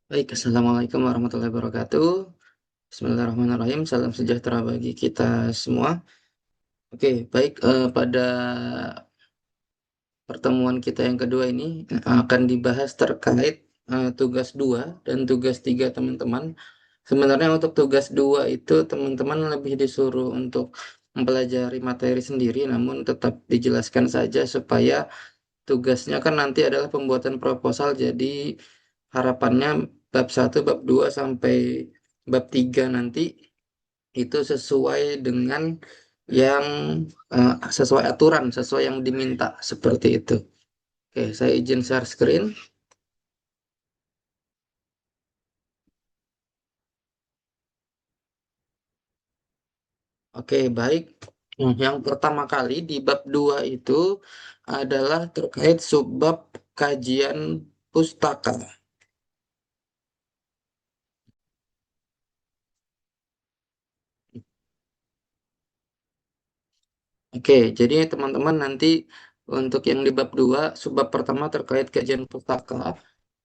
Baik, Assalamualaikum warahmatullahi wabarakatuh. Bismillahirrahmanirrahim. Salam sejahtera bagi kita semua. Oke, baik. Pada pertemuan kita yang kedua ini akan dibahas terkait tugas 2 dan tugas 3 teman-teman. Sebenarnya untuk tugas 2 itu teman-teman lebih disuruh untuk mempelajari materi sendiri, namun tetap dijelaskan saja supaya tugasnya kan nanti adalah pembuatan proposal. Jadi harapannya bab satu, bab 2 sampai bab 3 nanti itu sesuai dengan yang sesuai aturan, sesuai yang diminta seperti itu. Oke, saya izin share screen. Oke, baik. Yang pertama kali di bab 2 itu adalah terkait subbab kajian pustaka. Oke, jadi teman-teman nanti untuk yang di bab 2 subbab pertama terkait kajian pustaka.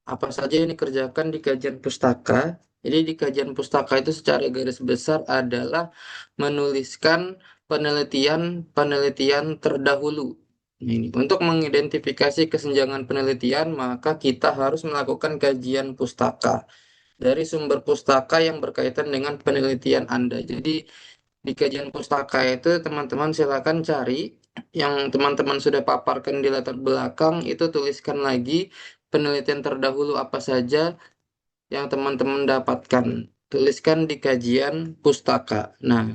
Apa saja yang dikerjakan di kajian pustaka? Jadi di kajian pustaka itu secara garis besar adalah menuliskan penelitian-penelitian terdahulu. Nah, ini untuk mengidentifikasi kesenjangan penelitian, maka kita harus melakukan kajian pustaka dari sumber pustaka yang berkaitan dengan penelitian Anda. Jadi di kajian pustaka itu teman-teman silakan cari yang teman-teman sudah paparkan di latar belakang, itu tuliskan lagi penelitian terdahulu apa saja yang teman-teman dapatkan. Tuliskan di kajian pustaka. Nah,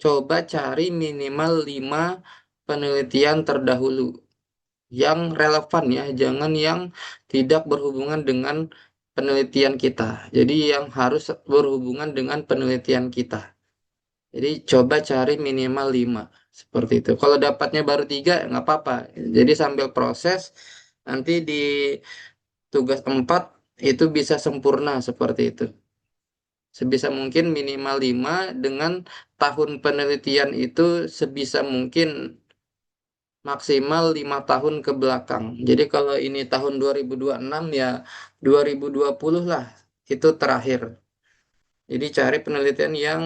coba cari minimal 5 penelitian terdahulu yang relevan ya, jangan yang tidak berhubungan dengan penelitian kita. Jadi yang harus berhubungan dengan penelitian kita. Jadi coba cari minimal 5 seperti itu. Kalau dapatnya baru 3 nggak apa-apa. Jadi sambil proses nanti di tugas 4 itu bisa sempurna seperti itu. Sebisa mungkin minimal 5 dengan tahun penelitian itu sebisa mungkin maksimal 5 tahun ke belakang. Jadi kalau ini tahun 2026 ya 2020 lah itu terakhir. Jadi cari penelitian yang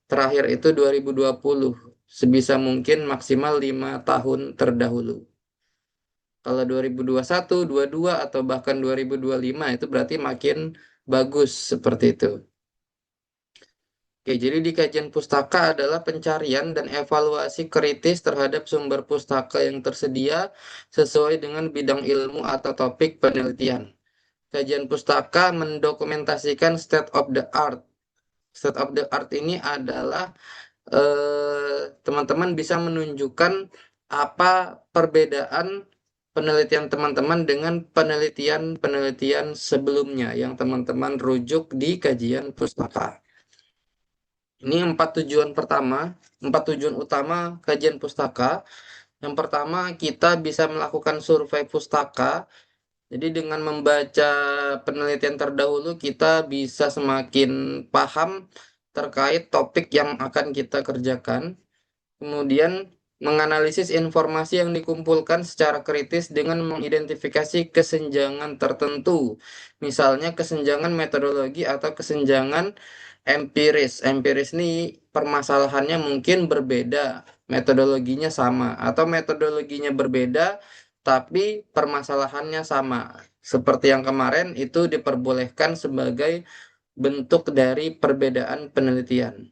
terakhir itu 2020. Sebisa mungkin maksimal 5 tahun terdahulu. Kalau 2021, 22 atau bahkan 2025 itu berarti makin bagus seperti itu. Oke, jadi di kajian pustaka adalah pencarian dan evaluasi kritis terhadap sumber pustaka yang tersedia sesuai dengan bidang ilmu atau topik penelitian. Kajian pustaka mendokumentasikan state of the art. State of the art ini adalah teman-teman bisa menunjukkan apa perbedaan penelitian teman-teman dengan penelitian-penelitian sebelumnya yang teman-teman rujuk di kajian pustaka. Ini empat tujuan utama kajian pustaka. Yang pertama, kita bisa melakukan survei pustaka. Jadi dengan membaca penelitian terdahulu, kita bisa semakin paham terkait topik yang akan kita kerjakan. Kemudian menganalisis informasi yang dikumpulkan secara kritis dengan mengidentifikasi kesenjangan tertentu. Misalnya kesenjangan metodologi atau kesenjangan empiris. Empiris ini permasalahannya mungkin berbeda, metodologinya sama, atau metodologinya berbeda, tapi permasalahannya sama. Seperti yang kemarin itu diperbolehkan sebagai bentuk dari perbedaan penelitian.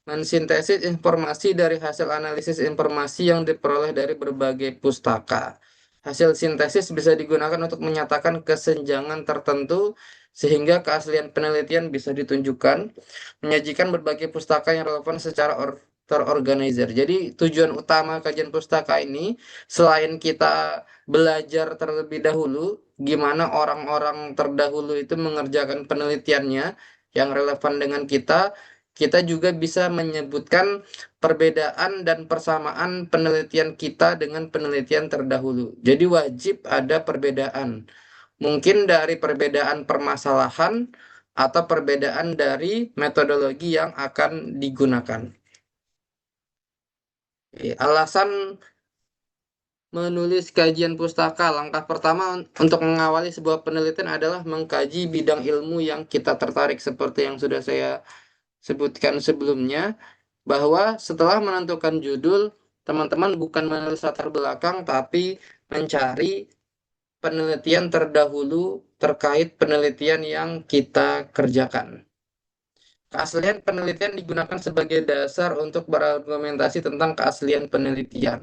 Mensintesis informasi dari hasil analisis informasi yang diperoleh dari berbagai pustaka. Hasil sintesis bisa digunakan untuk menyatakan kesenjangan tertentu sehingga keaslian penelitian bisa ditunjukkan, menyajikan berbagai pustaka yang relevan secara terorganisir. Jadi tujuan utama kajian pustaka ini selain kita belajar terlebih dahulu gimana orang-orang terdahulu itu mengerjakan penelitiannya yang relevan dengan kita juga bisa menyebutkan perbedaan dan persamaan penelitian kita dengan penelitian terdahulu. Jadi wajib ada perbedaan. Mungkin dari perbedaan permasalahan atau perbedaan dari metodologi yang akan digunakan. Alasan Menulis kajian pustaka. Langkah pertama untuk mengawali sebuah penelitian adalah mengkaji bidang ilmu yang kita tertarik seperti yang sudah saya sebutkan sebelumnya, bahwa setelah menentukan judul, teman-teman bukan menulis latar belakang tapi mencari penelitian terdahulu terkait penelitian yang kita kerjakan. Keaslian penelitian digunakan sebagai dasar untuk berargumentasi tentang keaslian penelitian.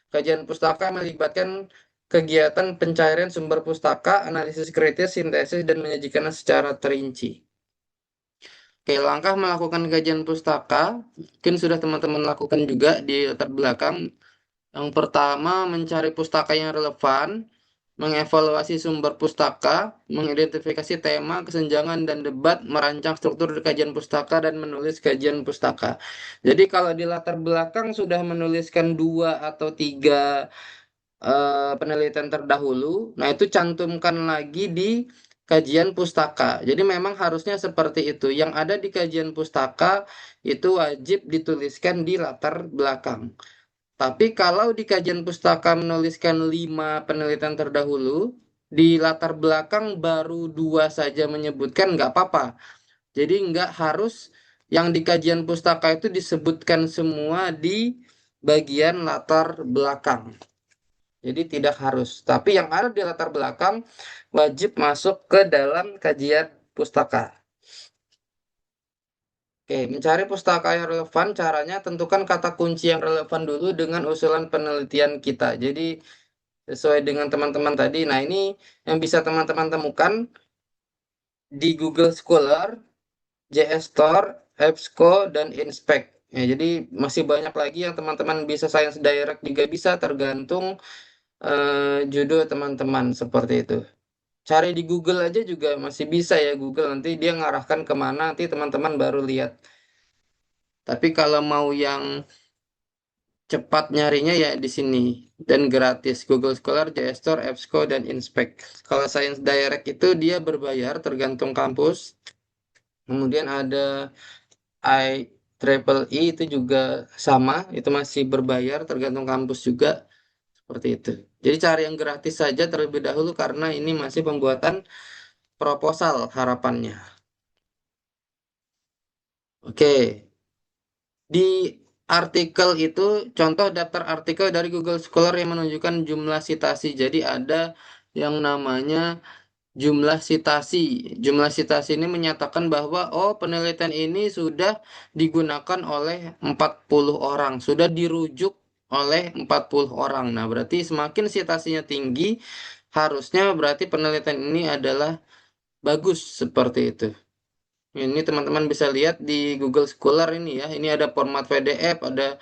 Kajian pustaka melibatkan kegiatan pencarian sumber pustaka, analisis kritis, sintesis, dan menyajikannya secara terinci. Oke, langkah melakukan kajian pustaka mungkin sudah teman-teman lakukan juga di latar belakang. Yang pertama, mencari pustaka yang relevan, mengevaluasi sumber pustaka, mengidentifikasi tema, kesenjangan, dan debat, merancang struktur kajian pustaka, dan menulis kajian pustaka. Jadi kalau di latar belakang sudah menuliskan dua atau tiga penelitian terdahulu, nah itu cantumkan lagi di kajian pustaka. Jadi memang harusnya seperti itu. Yang ada di kajian pustaka itu wajib dituliskan di latar belakang. Tapi kalau di kajian pustaka menuliskan 5 penelitian terdahulu, di latar belakang baru dua saja menyebutkan nggak apa-apa. Jadi nggak harus yang di kajian pustaka itu disebutkan semua di bagian latar belakang. Jadi tidak harus. Tapi yang ada di latar belakang wajib masuk ke dalam kajian pustaka. Oke, mencari pustaka yang relevan, caranya tentukan kata kunci yang relevan dulu dengan usulan penelitian kita. Jadi sesuai dengan teman-teman tadi. Nah, ini yang bisa teman-teman temukan di Google Scholar, JSTOR, EBSCO, dan Inspect. Ya, jadi masih banyak lagi yang teman-teman bisa Science Direct juga bisa tergantung judul teman-teman seperti itu. Cari di Google aja juga masih bisa ya Google nanti dia ngarahkan kemana nanti teman-teman baru lihat. Tapi kalau mau yang cepat nyarinya ya di sini dan gratis Google Scholar, JSTOR, EBSCO, dan Inspect. Kalau Science Direct itu dia berbayar tergantung kampus. Kemudian ada IEEE itu juga sama, itu masih berbayar tergantung kampus juga seperti itu. Jadi cari yang gratis saja terlebih dahulu karena ini masih pembuatan proposal harapannya. Oke, di artikel itu contoh daftar artikel dari Google Scholar yang menunjukkan jumlah sitasi. Jadi ada yang namanya jumlah sitasi. Jumlah sitasi ini menyatakan bahwa oh penelitian ini sudah digunakan oleh 40 orang, sudah dirujuk oleh 40 orang. Nah, berarti semakin sitasinya tinggi, harusnya berarti penelitian ini adalah bagus seperti itu. Ini teman-teman bisa lihat di Google Scholar ini ya. Ini ada format PDF, ada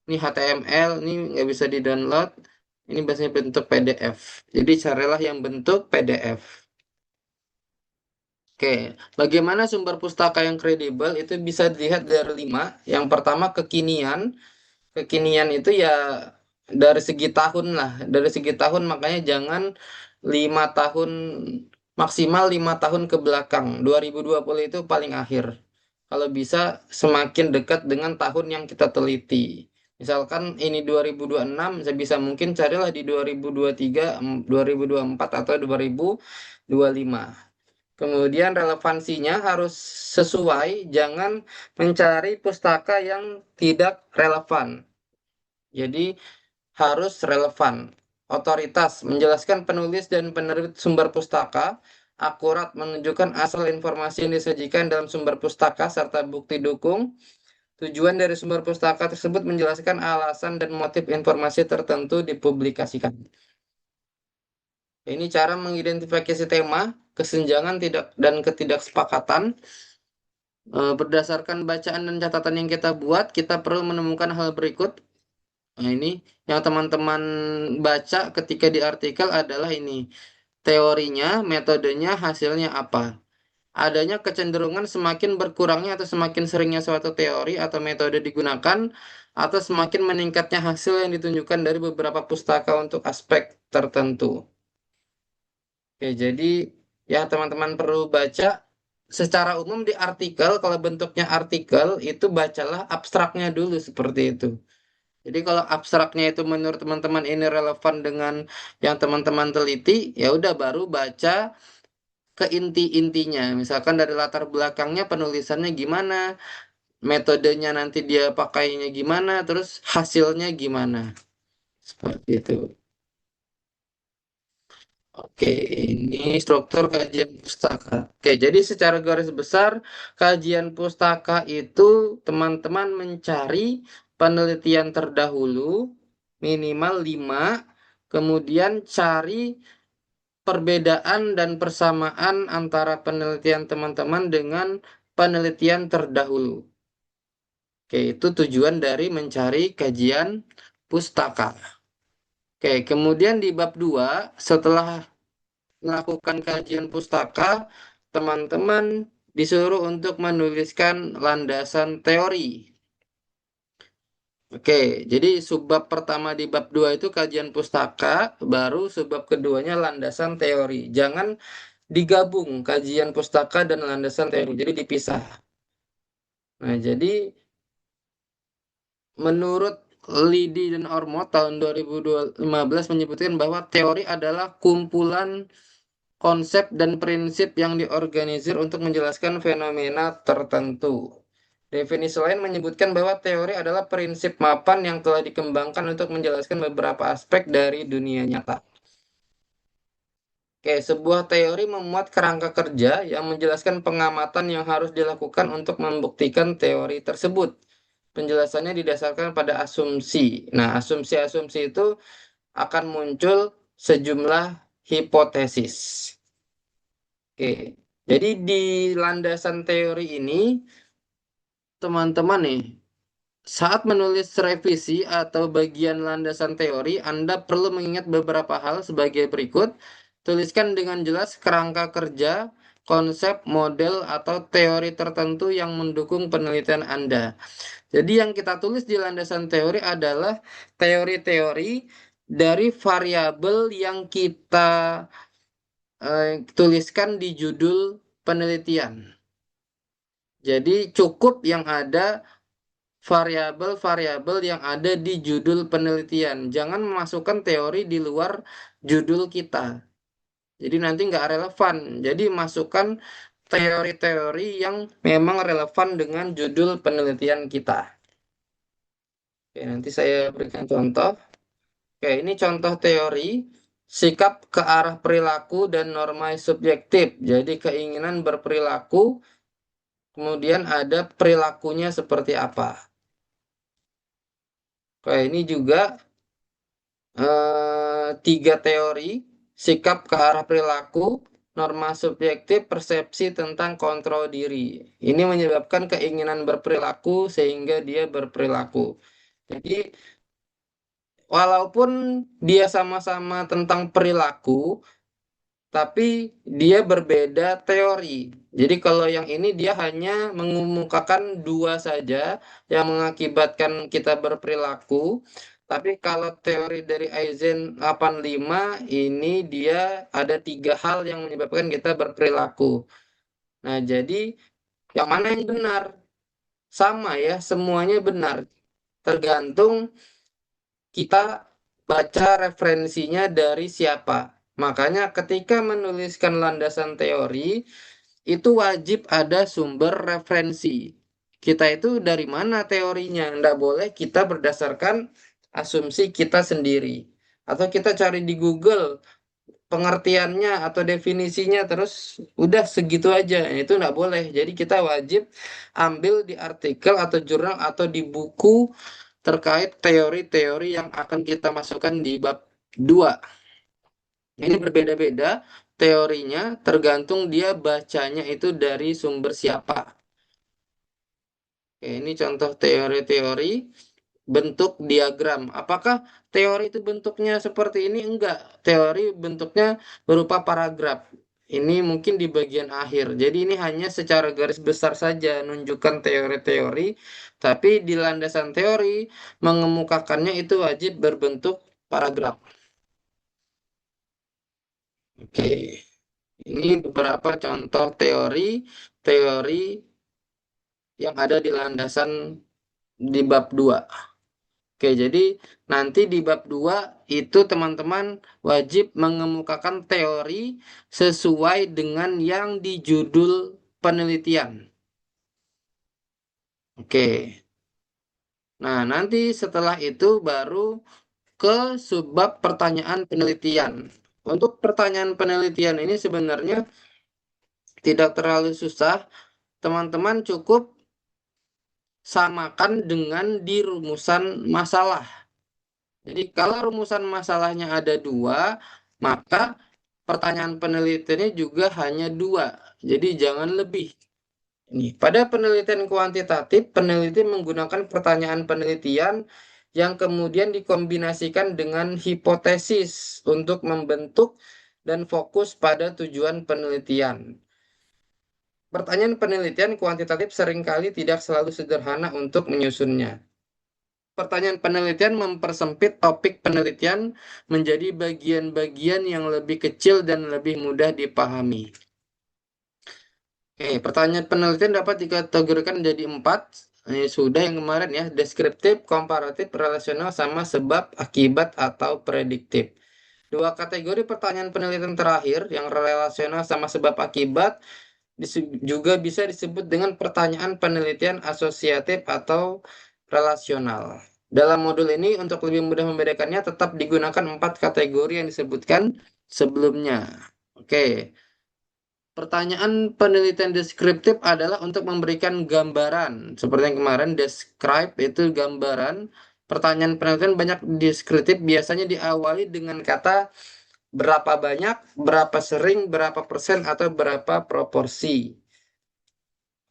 ini HTML, ini nggak bisa di-download. Ini biasanya bentuk PDF. Jadi carilah yang bentuk PDF. Oke, bagaimana sumber pustaka yang kredibel itu bisa dilihat dari 5. Yang pertama kekinian. Kekinian itu ya dari segi tahun lah. Dari segi tahun makanya jangan 5 tahun maksimal 5 tahun ke belakang. 2020 itu paling akhir. Kalau bisa semakin dekat dengan tahun yang kita teliti. Misalkan ini 2026, sebisa mungkin carilah di 2023, 2024 atau 2025. Kemudian relevansinya harus sesuai, jangan mencari pustaka yang tidak relevan. Jadi harus relevan. Otoritas menjelaskan penulis dan penerbit sumber pustaka, akurat menunjukkan asal informasi yang disajikan dalam sumber pustaka serta bukti dukung. Tujuan dari sumber pustaka tersebut menjelaskan alasan dan motif informasi tertentu dipublikasikan. Ini cara mengidentifikasi tema, kesenjangan tidak dan ketidaksepakatan. Berdasarkan bacaan dan catatan yang kita buat, kita perlu menemukan hal berikut. Nah, ini yang teman-teman baca ketika di artikel adalah ini. Teorinya, metodenya, hasilnya apa? Adanya kecenderungan semakin berkurangnya atau semakin seringnya suatu teori atau metode digunakan, atau semakin meningkatnya hasil yang ditunjukkan dari beberapa pustaka untuk aspek tertentu. Oke, jadi ya teman-teman perlu baca secara umum di artikel, kalau bentuknya artikel itu bacalah abstraknya dulu seperti itu. Jadi kalau abstraknya itu menurut teman-teman ini relevan dengan yang teman-teman teliti, ya udah baru baca ke inti-intinya. Misalkan dari latar belakangnya penulisannya gimana, metodenya nanti dia pakainya gimana, terus hasilnya gimana. Seperti itu. Oke, ini struktur kajian pustaka. Oke, jadi secara garis besar, kajian pustaka itu teman-teman mencari penelitian terdahulu, minimal 5, kemudian cari perbedaan dan persamaan antara penelitian teman-teman dengan penelitian terdahulu. Oke, itu tujuan dari mencari kajian pustaka. Oke, kemudian di bab 2 setelah melakukan kajian pustaka, teman-teman disuruh untuk menuliskan landasan teori. Oke, jadi subbab pertama di bab 2 itu kajian pustaka, baru subbab keduanya landasan teori. Jangan digabung kajian pustaka dan landasan teori, jadi dipisah. Nah, jadi menurut Lidi dan Ormo tahun 2015 menyebutkan bahwa teori adalah kumpulan konsep dan prinsip yang diorganisir untuk menjelaskan fenomena tertentu. Definisi lain menyebutkan bahwa teori adalah prinsip mapan yang telah dikembangkan untuk menjelaskan beberapa aspek dari dunia nyata. Oke, sebuah teori memuat kerangka kerja yang menjelaskan pengamatan yang harus dilakukan untuk membuktikan teori tersebut. Penjelasannya didasarkan pada asumsi. Nah, asumsi-asumsi itu akan muncul sejumlah hipotesis. Oke, jadi di landasan teori ini, teman-teman nih, saat menulis revisi atau bagian landasan teori, Anda perlu mengingat beberapa hal sebagai berikut. Tuliskan dengan jelas kerangka kerja, konsep, model, atau teori tertentu yang mendukung penelitian Anda. Jadi yang kita tulis di landasan teori adalah teori-teori dari variabel yang kita tuliskan di judul penelitian. Jadi cukup yang ada variabel-variabel yang ada di judul penelitian. Jangan memasukkan teori di luar judul kita. Jadi nanti nggak relevan. Jadi masukkan teori-teori yang memang relevan dengan judul penelitian kita. Oke, nanti saya berikan contoh. Oke, ini contoh teori sikap ke arah perilaku dan norma subjektif. Jadi keinginan berperilaku, kemudian ada perilakunya seperti apa. Oke, ini juga tiga teori, sikap ke arah perilaku, norma subjektif, persepsi tentang kontrol diri. Ini menyebabkan keinginan berperilaku sehingga dia berperilaku. Jadi, walaupun dia sama-sama tentang perilaku, tapi dia berbeda teori. Jadi kalau yang ini dia hanya mengemukakan dua saja yang mengakibatkan kita berperilaku. Tapi kalau teori dari Aizen 85 ini dia ada tiga hal yang menyebabkan kita berperilaku. Nah, jadi yang mana yang benar? Sama ya, semuanya benar. Tergantung kita baca referensinya dari siapa. Makanya ketika menuliskan landasan teori, itu wajib ada sumber referensi. Kita itu dari mana teorinya? Nggak boleh kita berdasarkan asumsi kita sendiri. Atau kita cari di Google pengertiannya atau definisinya terus udah segitu aja. Itu nggak boleh. Jadi kita wajib ambil di artikel atau jurnal atau di buku terkait teori-teori yang akan kita masukkan di bab 2. Ini berbeda-beda teorinya tergantung dia bacanya itu dari sumber siapa. Oke, ini contoh teori-teori bentuk diagram. Apakah teori itu bentuknya seperti ini? Enggak. Teori bentuknya berupa paragraf. Ini mungkin di bagian akhir. Jadi ini hanya secara garis besar saja menunjukkan teori-teori, tapi di landasan teori mengemukakannya itu wajib berbentuk paragraf. Oke, ini beberapa contoh teori yang ada di landasan di bab 2. Oke, jadi nanti di bab 2 itu teman-teman wajib mengemukakan teori sesuai dengan yang di judul penelitian. Oke. Nah, nanti setelah itu baru ke subbab pertanyaan penelitian. Untuk pertanyaan penelitian ini sebenarnya tidak terlalu susah. Teman-teman cukup samakan dengan di rumusan masalah. Jadi kalau rumusan masalahnya ada dua, maka pertanyaan penelitiannya juga hanya dua. Jadi jangan lebih. Ini pada penelitian kuantitatif, peneliti menggunakan pertanyaan penelitian yang kemudian dikombinasikan dengan hipotesis untuk membentuk dan fokus pada tujuan penelitian. Pertanyaan penelitian kuantitatif seringkali tidak selalu sederhana untuk menyusunnya. Pertanyaan penelitian mempersempit topik penelitian menjadi bagian-bagian yang lebih kecil dan lebih mudah dipahami. Oke, pertanyaan penelitian dapat dikategorikan menjadi 4. Ini sudah yang kemarin ya, deskriptif, komparatif, relasional, sama sebab, akibat, atau prediktif. Dua kategori pertanyaan penelitian terakhir, yang relasional sama sebab akibat, juga bisa disebut dengan pertanyaan penelitian asosiatif atau relasional. Dalam modul ini, untuk lebih mudah membedakannya, tetap digunakan 4 kategori yang disebutkan sebelumnya. Oke. Pertanyaan penelitian deskriptif adalah untuk memberikan gambaran. Seperti yang kemarin, describe itu gambaran. Pertanyaan penelitian banyak deskriptif biasanya diawali dengan kata berapa banyak, berapa sering, berapa persen, atau berapa proporsi.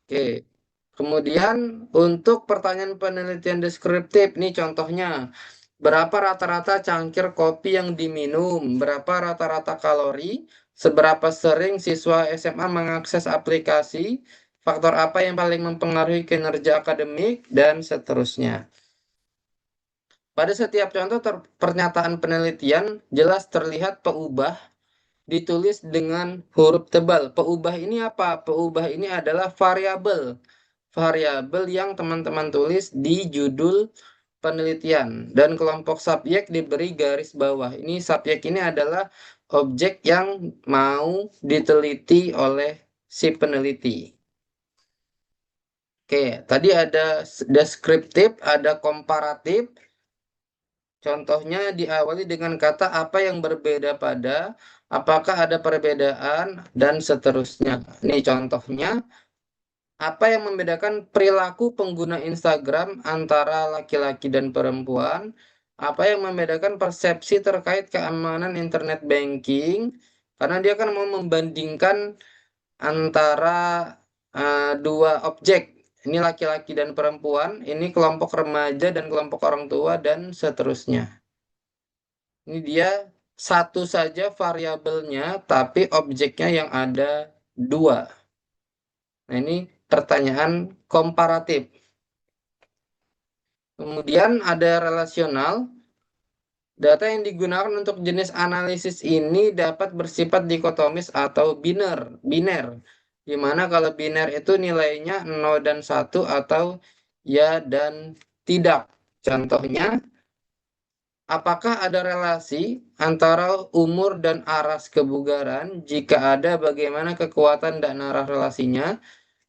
Oke. Kemudian untuk pertanyaan penelitian deskriptif, ini contohnya. Berapa rata-rata cangkir kopi yang diminum? Berapa rata-rata kalori? Seberapa sering siswa SMA mengakses aplikasi? Faktor apa yang paling mempengaruhi kinerja akademik? Dan seterusnya. Pada setiap contoh pernyataan penelitian, jelas terlihat peubah ditulis dengan huruf tebal. Peubah ini apa? Peubah ini adalah variabel. Variabel yang teman-teman tulis di judul penelitian. Dan kelompok subjek diberi garis bawah. Ini subjek ini adalah objek yang mau diteliti oleh si peneliti. Oke, tadi ada deskriptif, ada komparatif. Contohnya diawali dengan kata apa yang berbeda pada, apakah ada perbedaan, dan seterusnya. Ini contohnya. Apa yang membedakan perilaku pengguna Instagram antara laki-laki dan perempuan? Apa yang membedakan persepsi terkait keamanan internet banking? Karena dia kan mau membandingkan antara dua objek. Ini laki-laki dan perempuan, ini kelompok remaja dan kelompok orang tua, dan seterusnya. Ini dia satu saja variabelnya, tapi objeknya yang ada dua. Nah, ini pertanyaan komparatif. Kemudian ada relasional. Data yang digunakan untuk jenis analisis ini dapat bersifat dikotomis atau biner. Di mana kalau biner itu nilainya 0 dan 1 atau ya dan tidak. Contohnya, apakah ada relasi antara umur dan aras kebugaran? Jika ada, bagaimana kekuatan dan arah relasinya?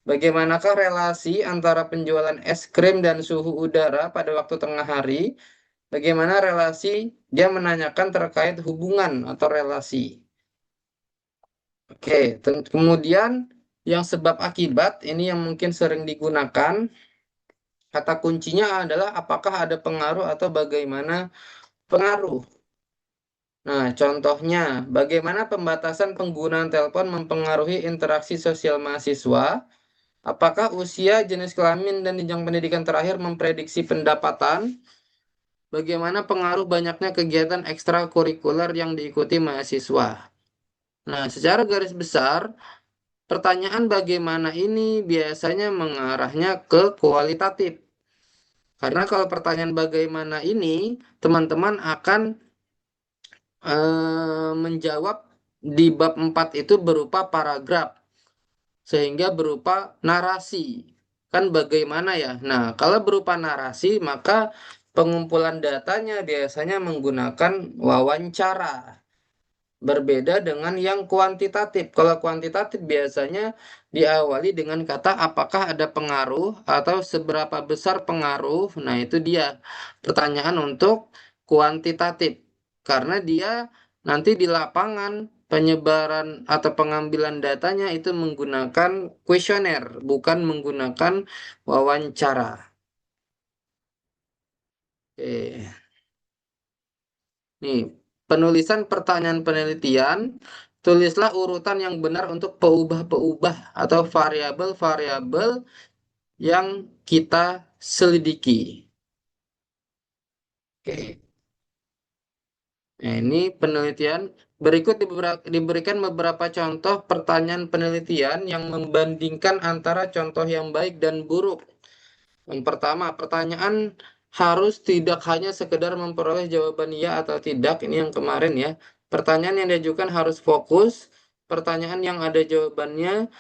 Bagaimanakah relasi antara penjualan es krim dan suhu udara pada waktu tengah hari? Bagaimana relasi? Dia menanyakan terkait hubungan atau relasi. Oke, kemudian yang sebab akibat ini yang mungkin sering digunakan. Kata kuncinya adalah apakah ada pengaruh atau bagaimana pengaruh. Nah, contohnya, bagaimana pembatasan penggunaan telepon mempengaruhi interaksi sosial mahasiswa? Apakah usia, jenis kelamin, dan jenjang pendidikan terakhir memprediksi pendapatan? Bagaimana pengaruh banyaknya kegiatan ekstrakurikuler yang diikuti mahasiswa? Nah, secara garis besar, pertanyaan bagaimana ini biasanya mengarahnya ke kualitatif. Karena kalau pertanyaan bagaimana ini, teman-teman akan menjawab di bab 4 itu berupa paragraf. Sehingga berupa narasi. Kan bagaimana ya? Nah, kalau berupa narasi, maka pengumpulan datanya biasanya menggunakan wawancara. Berbeda dengan yang kuantitatif. Kalau kuantitatif biasanya diawali dengan kata apakah ada pengaruh atau seberapa besar pengaruh. Nah, itu dia pertanyaan untuk kuantitatif. Karena dia nanti di lapangan penyebaran atau pengambilan datanya itu menggunakan kuesioner, bukan menggunakan wawancara. Oke. Nih, penulisan pertanyaan penelitian, tulislah urutan yang benar untuk peubah-peubah atau variabel-variabel yang kita selidiki. Oke, nah, ini penelitian. Berikut diberikan beberapa contoh pertanyaan penelitian yang membandingkan antara contoh yang baik dan buruk. Yang pertama, pertanyaan harus tidak hanya sekedar memperoleh jawaban iya atau tidak. Ini yang kemarin ya. Pertanyaan yang diajukan harus fokus. Pertanyaan yang ada jawabannya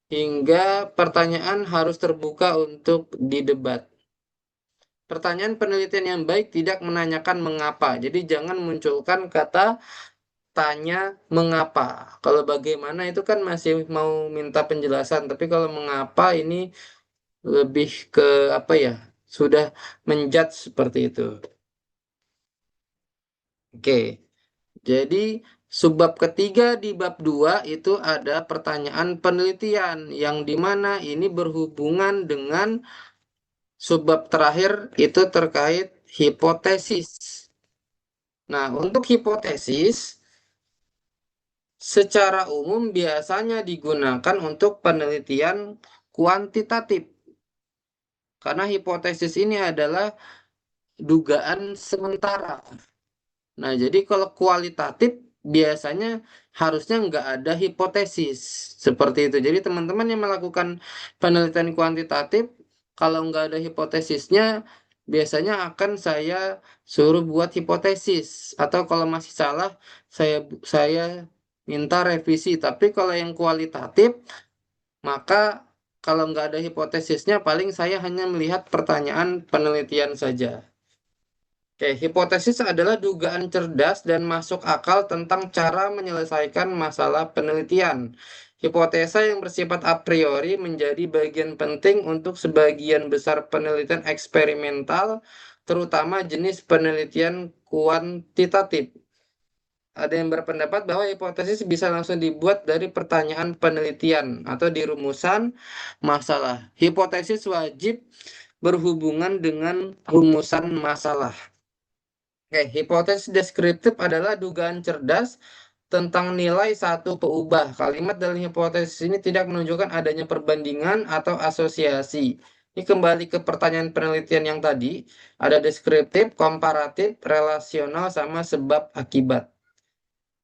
hingga pertanyaan harus terbuka untuk didebat. Pertanyaan penelitian yang baik tidak menanyakan mengapa. Jadi jangan munculkan kata tanya mengapa. Kalau bagaimana itu kan masih mau minta penjelasan. Tapi kalau mengapa ini lebih ke apa ya? Sudah menjudge seperti itu. Oke, jadi subbab ketiga di bab 2 itu ada pertanyaan penelitian yang dimana ini berhubungan dengan subbab terakhir itu terkait hipotesis. Nah, untuk hipotesis secara umum biasanya digunakan untuk penelitian kuantitatif. Karena hipotesis ini adalah dugaan sementara. Nah, jadi kalau kualitatif biasanya harusnya nggak ada hipotesis seperti itu. Jadi teman-teman yang melakukan penelitian kuantitatif, kalau nggak ada hipotesisnya, biasanya akan saya suruh buat hipotesis. Atau kalau masih salah, saya minta revisi. Tapi kalau yang kualitatif, maka kalau nggak ada hipotesisnya, paling saya hanya melihat pertanyaan penelitian saja. Oke, hipotesis adalah dugaan cerdas dan masuk akal tentang cara menyelesaikan masalah penelitian. Hipotesa yang bersifat a priori menjadi bagian penting untuk sebagian besar penelitian eksperimental, terutama jenis penelitian kuantitatif. Ada yang berpendapat bahwa hipotesis bisa langsung dibuat dari pertanyaan penelitian atau di rumusan masalah. Hipotesis wajib berhubungan dengan rumusan masalah. Oke, hipotesis deskriptif adalah dugaan cerdas tentang nilai satu peubah. Kalimat dalam hipotesis ini tidak menunjukkan adanya perbandingan atau asosiasi. Ini kembali ke pertanyaan penelitian yang tadi. Ada deskriptif, komparatif, relasional, sama sebab akibat.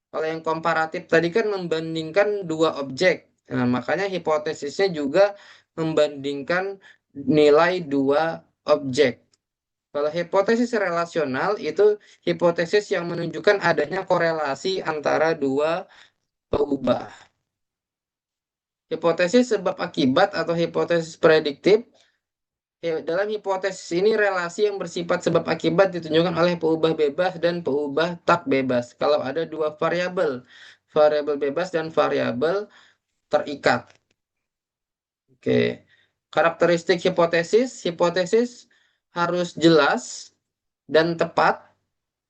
Kalau yang komparatif tadi kan membandingkan dua objek. Nah, makanya hipotesisnya juga membandingkan nilai dua objek. Kalau hipotesis relasional itu hipotesis yang menunjukkan adanya korelasi antara dua peubah. Hipotesis sebab akibat atau hipotesis prediktif, dalam hipotesis ini relasi yang bersifat sebab akibat ditunjukkan oleh peubah bebas dan peubah tak bebas. Kalau ada dua variabel, variabel bebas dan variabel terikat. Oke. Karakteristik hipotesis, hipotesis harus jelas dan tepat.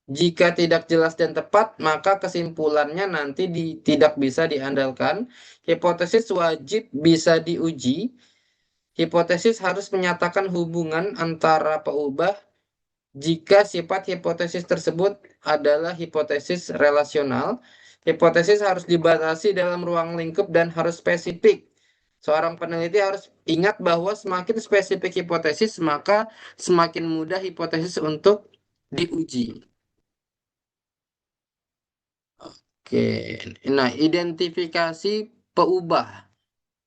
Jika tidak jelas dan tepat, maka kesimpulannya nanti tidak bisa diandalkan. Hipotesis wajib bisa diuji. Hipotesis harus menyatakan hubungan antara peubah jika sifat hipotesis tersebut adalah hipotesis relasional. Hipotesis harus dibatasi dalam ruang lingkup dan harus spesifik. Seorang peneliti harus ingat bahwa semakin spesifik hipotesis, maka semakin mudah hipotesis untuk diuji. Oke, nah identifikasi peubah,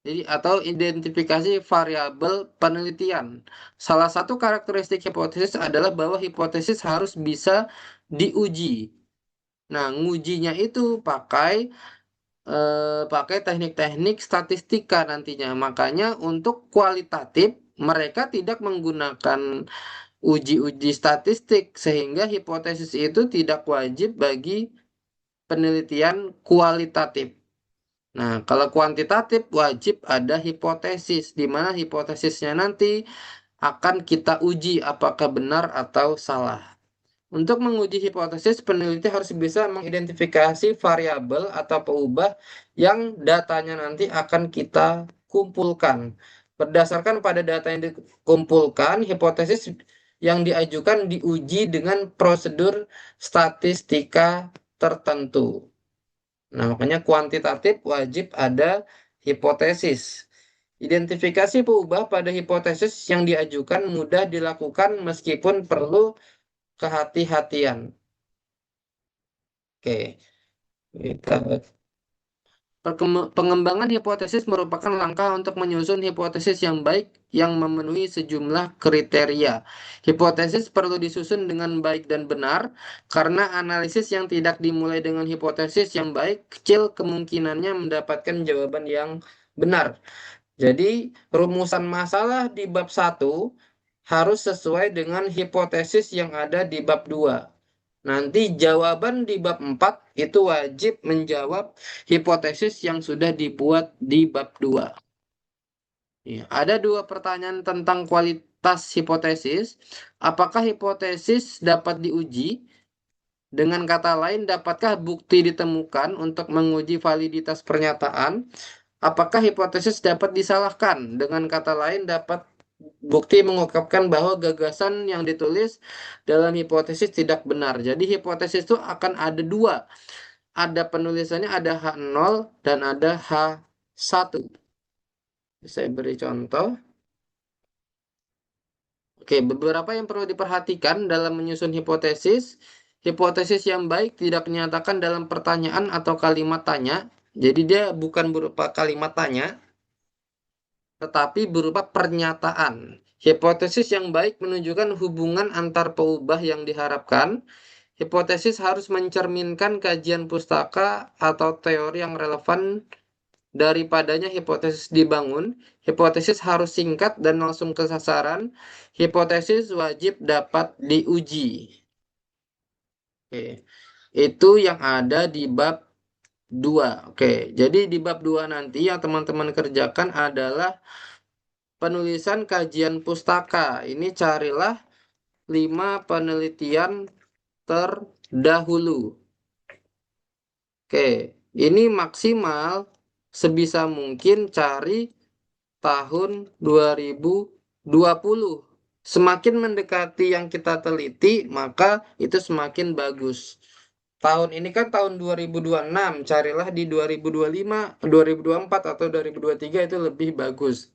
jadi atau identifikasi variabel penelitian. Salah satu karakteristik hipotesis adalah bahwa hipotesis harus bisa diuji. Nah, ngujinya itu pakai teknik-teknik statistika nantinya. Makanya untuk kualitatif mereka tidak menggunakan uji-uji statistik, sehingga hipotesis itu tidak wajib bagi penelitian kualitatif. Nah, kalau kuantitatif wajib ada hipotesis, di mana hipotesisnya nanti akan kita uji apakah benar atau salah. Untuk menguji hipotesis, peneliti harus bisa mengidentifikasi variabel atau peubah yang datanya nanti akan kita kumpulkan. Berdasarkan pada data yang dikumpulkan, hipotesis yang diajukan diuji dengan prosedur statistika tertentu. Nah, makanya kuantitatif wajib ada hipotesis. Identifikasi peubah pada hipotesis yang diajukan mudah dilakukan meskipun perlu kehati-hatian. Oke, kita pengembangan hipotesis merupakan langkah untuk menyusun hipotesis yang baik yang memenuhi sejumlah kriteria. Hipotesis perlu disusun dengan baik dan benar karena analisis yang tidak dimulai dengan hipotesis yang baik kecil kemungkinannya mendapatkan jawaban yang benar. Jadi, rumusan masalah di bab 1 harus sesuai dengan hipotesis yang ada di bab 2. Nanti jawaban di bab 4 itu wajib menjawab hipotesis yang sudah dibuat di bab 2. Ya, ada dua pertanyaan tentang kualitas hipotesis. Apakah hipotesis dapat diuji? Dengan kata lain, dapatkah bukti ditemukan untuk menguji validitas pernyataan? Apakah hipotesis dapat disalahkan? Dengan kata lain, dapat bukti mengungkapkan bahwa gagasan yang ditulis dalam hipotesis tidak benar. Jadi hipotesis itu akan ada dua. Ada penulisannya, ada H0 dan ada H1. Saya beri contoh. Oke, beberapa yang perlu diperhatikan dalam menyusun hipotesis. Hipotesis yang baik tidak dinyatakan dalam pertanyaan atau kalimat tanya. Jadi dia bukan berupa kalimat tanya, tetapi berupa pernyataan. Hipotesis yang baik menunjukkan hubungan antar peubah yang diharapkan. Hipotesis harus mencerminkan kajian pustaka atau teori yang relevan daripadanya hipotesis dibangun. Hipotesis harus singkat dan langsung ke sasaran. Hipotesis wajib dapat diuji. Oke. Itu yang ada di bab 2. Oke, jadi di bab 2 nanti yang teman-teman kerjakan adalah penulisan kajian pustaka. Ini carilah 5 penelitian terdahulu. Oke, ini maksimal sebisa mungkin cari tahun 2020. Semakin mendekati yang kita teliti, maka itu semakin bagus. Tahun ini kan tahun 2026, carilah di 2025, 2024 atau 2023 itu lebih bagus.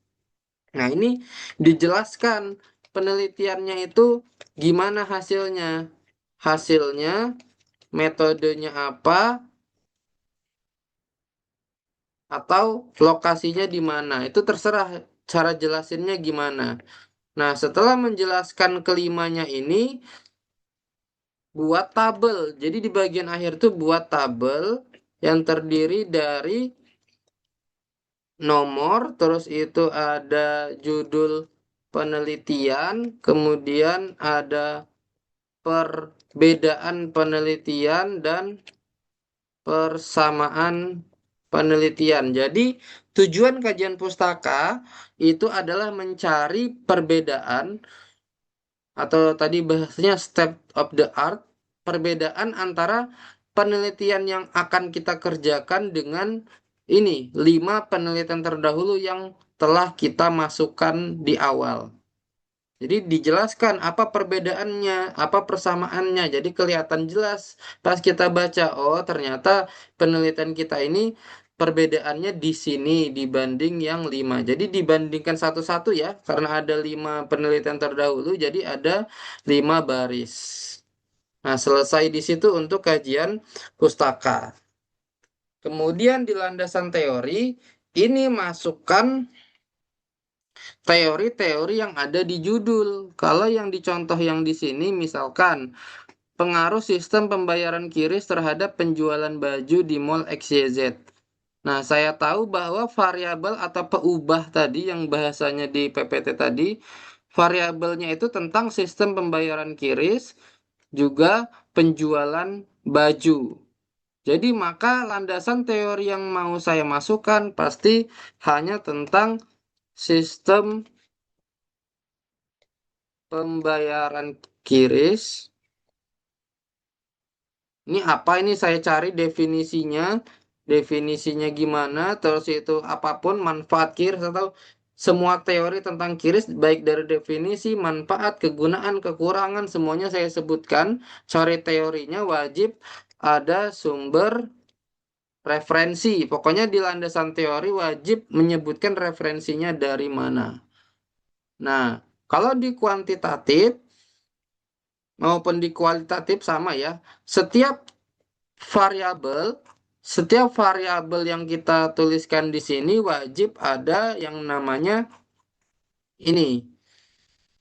Nah, ini dijelaskan penelitiannya itu gimana hasilnya. Hasilnya, metodenya apa, atau lokasinya di mana. Itu terserah cara jelasinnya gimana. Nah, setelah menjelaskan kelimanya ini, buat tabel. Jadi di bagian akhir tuh buat tabel yang terdiri dari nomor, terus itu ada judul penelitian, kemudian ada perbedaan penelitian dan persamaan penelitian. Jadi tujuan kajian pustaka itu adalah mencari perbedaan atau tadi bahasanya step of the art, perbedaan antara penelitian yang akan kita kerjakan dengan ini 5 penelitian terdahulu yang telah kita masukkan di awal. Jadi dijelaskan apa perbedaannya, apa persamaannya. Jadi kelihatan jelas pas kita baca, oh ternyata penelitian kita ini perbedaannya di sini dibanding yang 5. Jadi dibandingkan satu-satu ya, karena ada 5 penelitian terdahulu, jadi ada 5 baris. Nah, selesai di situ untuk kajian pustaka. Kemudian di landasan teori, ini masukkan teori-teori yang ada di judul. Kalau yang dicontoh yang di sini misalkan pengaruh sistem pembayaran QRIS terhadap penjualan baju di mall XYZ. Nah, saya tahu bahwa variabel atau peubah tadi yang bahasanya di PPT tadi, variabelnya itu tentang sistem pembayaran QRIS, juga penjualan baju. Jadi maka landasan teori yang mau saya masukkan pasti hanya tentang sistem pembayaran QRIS. Ini apa ini saya cari definisinya. Definisinya gimana, terus itu apapun manfaat QRIS atau semua teori tentang QRIS baik dari definisi, manfaat, kegunaan, kekurangan semuanya saya sebutkan. Cari teorinya wajib ada sumber referensi. Pokoknya di landasan teori wajib menyebutkan referensinya dari mana. Nah, kalau di kuantitatif maupun di kualitatif sama ya. Setiap variabel, setiap variabel yang kita tuliskan di sini wajib ada yang namanya ini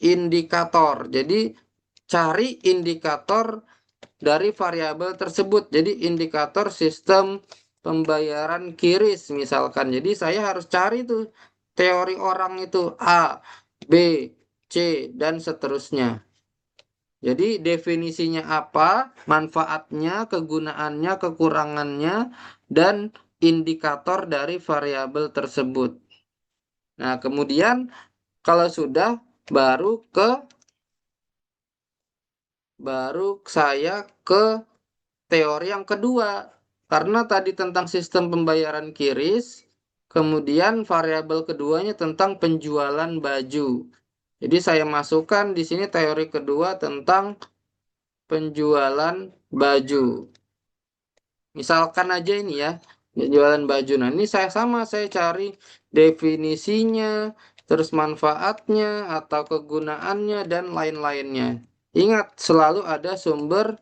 indikator. Jadi cari indikator dari variabel tersebut. Jadi indikator sistem pembayaran QRIS misalkan. Jadi saya harus cari tuh teori orang itu A, B, C dan seterusnya. Jadi definisinya apa, manfaatnya, kegunaannya, kekurangannya, dan indikator dari variabel tersebut. Nah, kemudian kalau sudah baru saya ke teori yang kedua. Karena tadi tentang sistem pembayaran QRIS, kemudian variabel keduanya tentang penjualan baju. Jadi saya masukkan di sini teori kedua tentang penjualan baju. Misalkan aja ini ya, jualan baju. Nah, ini saya cari definisinya, terus manfaatnya atau kegunaannya dan lain-lainnya. Ingat, selalu ada sumber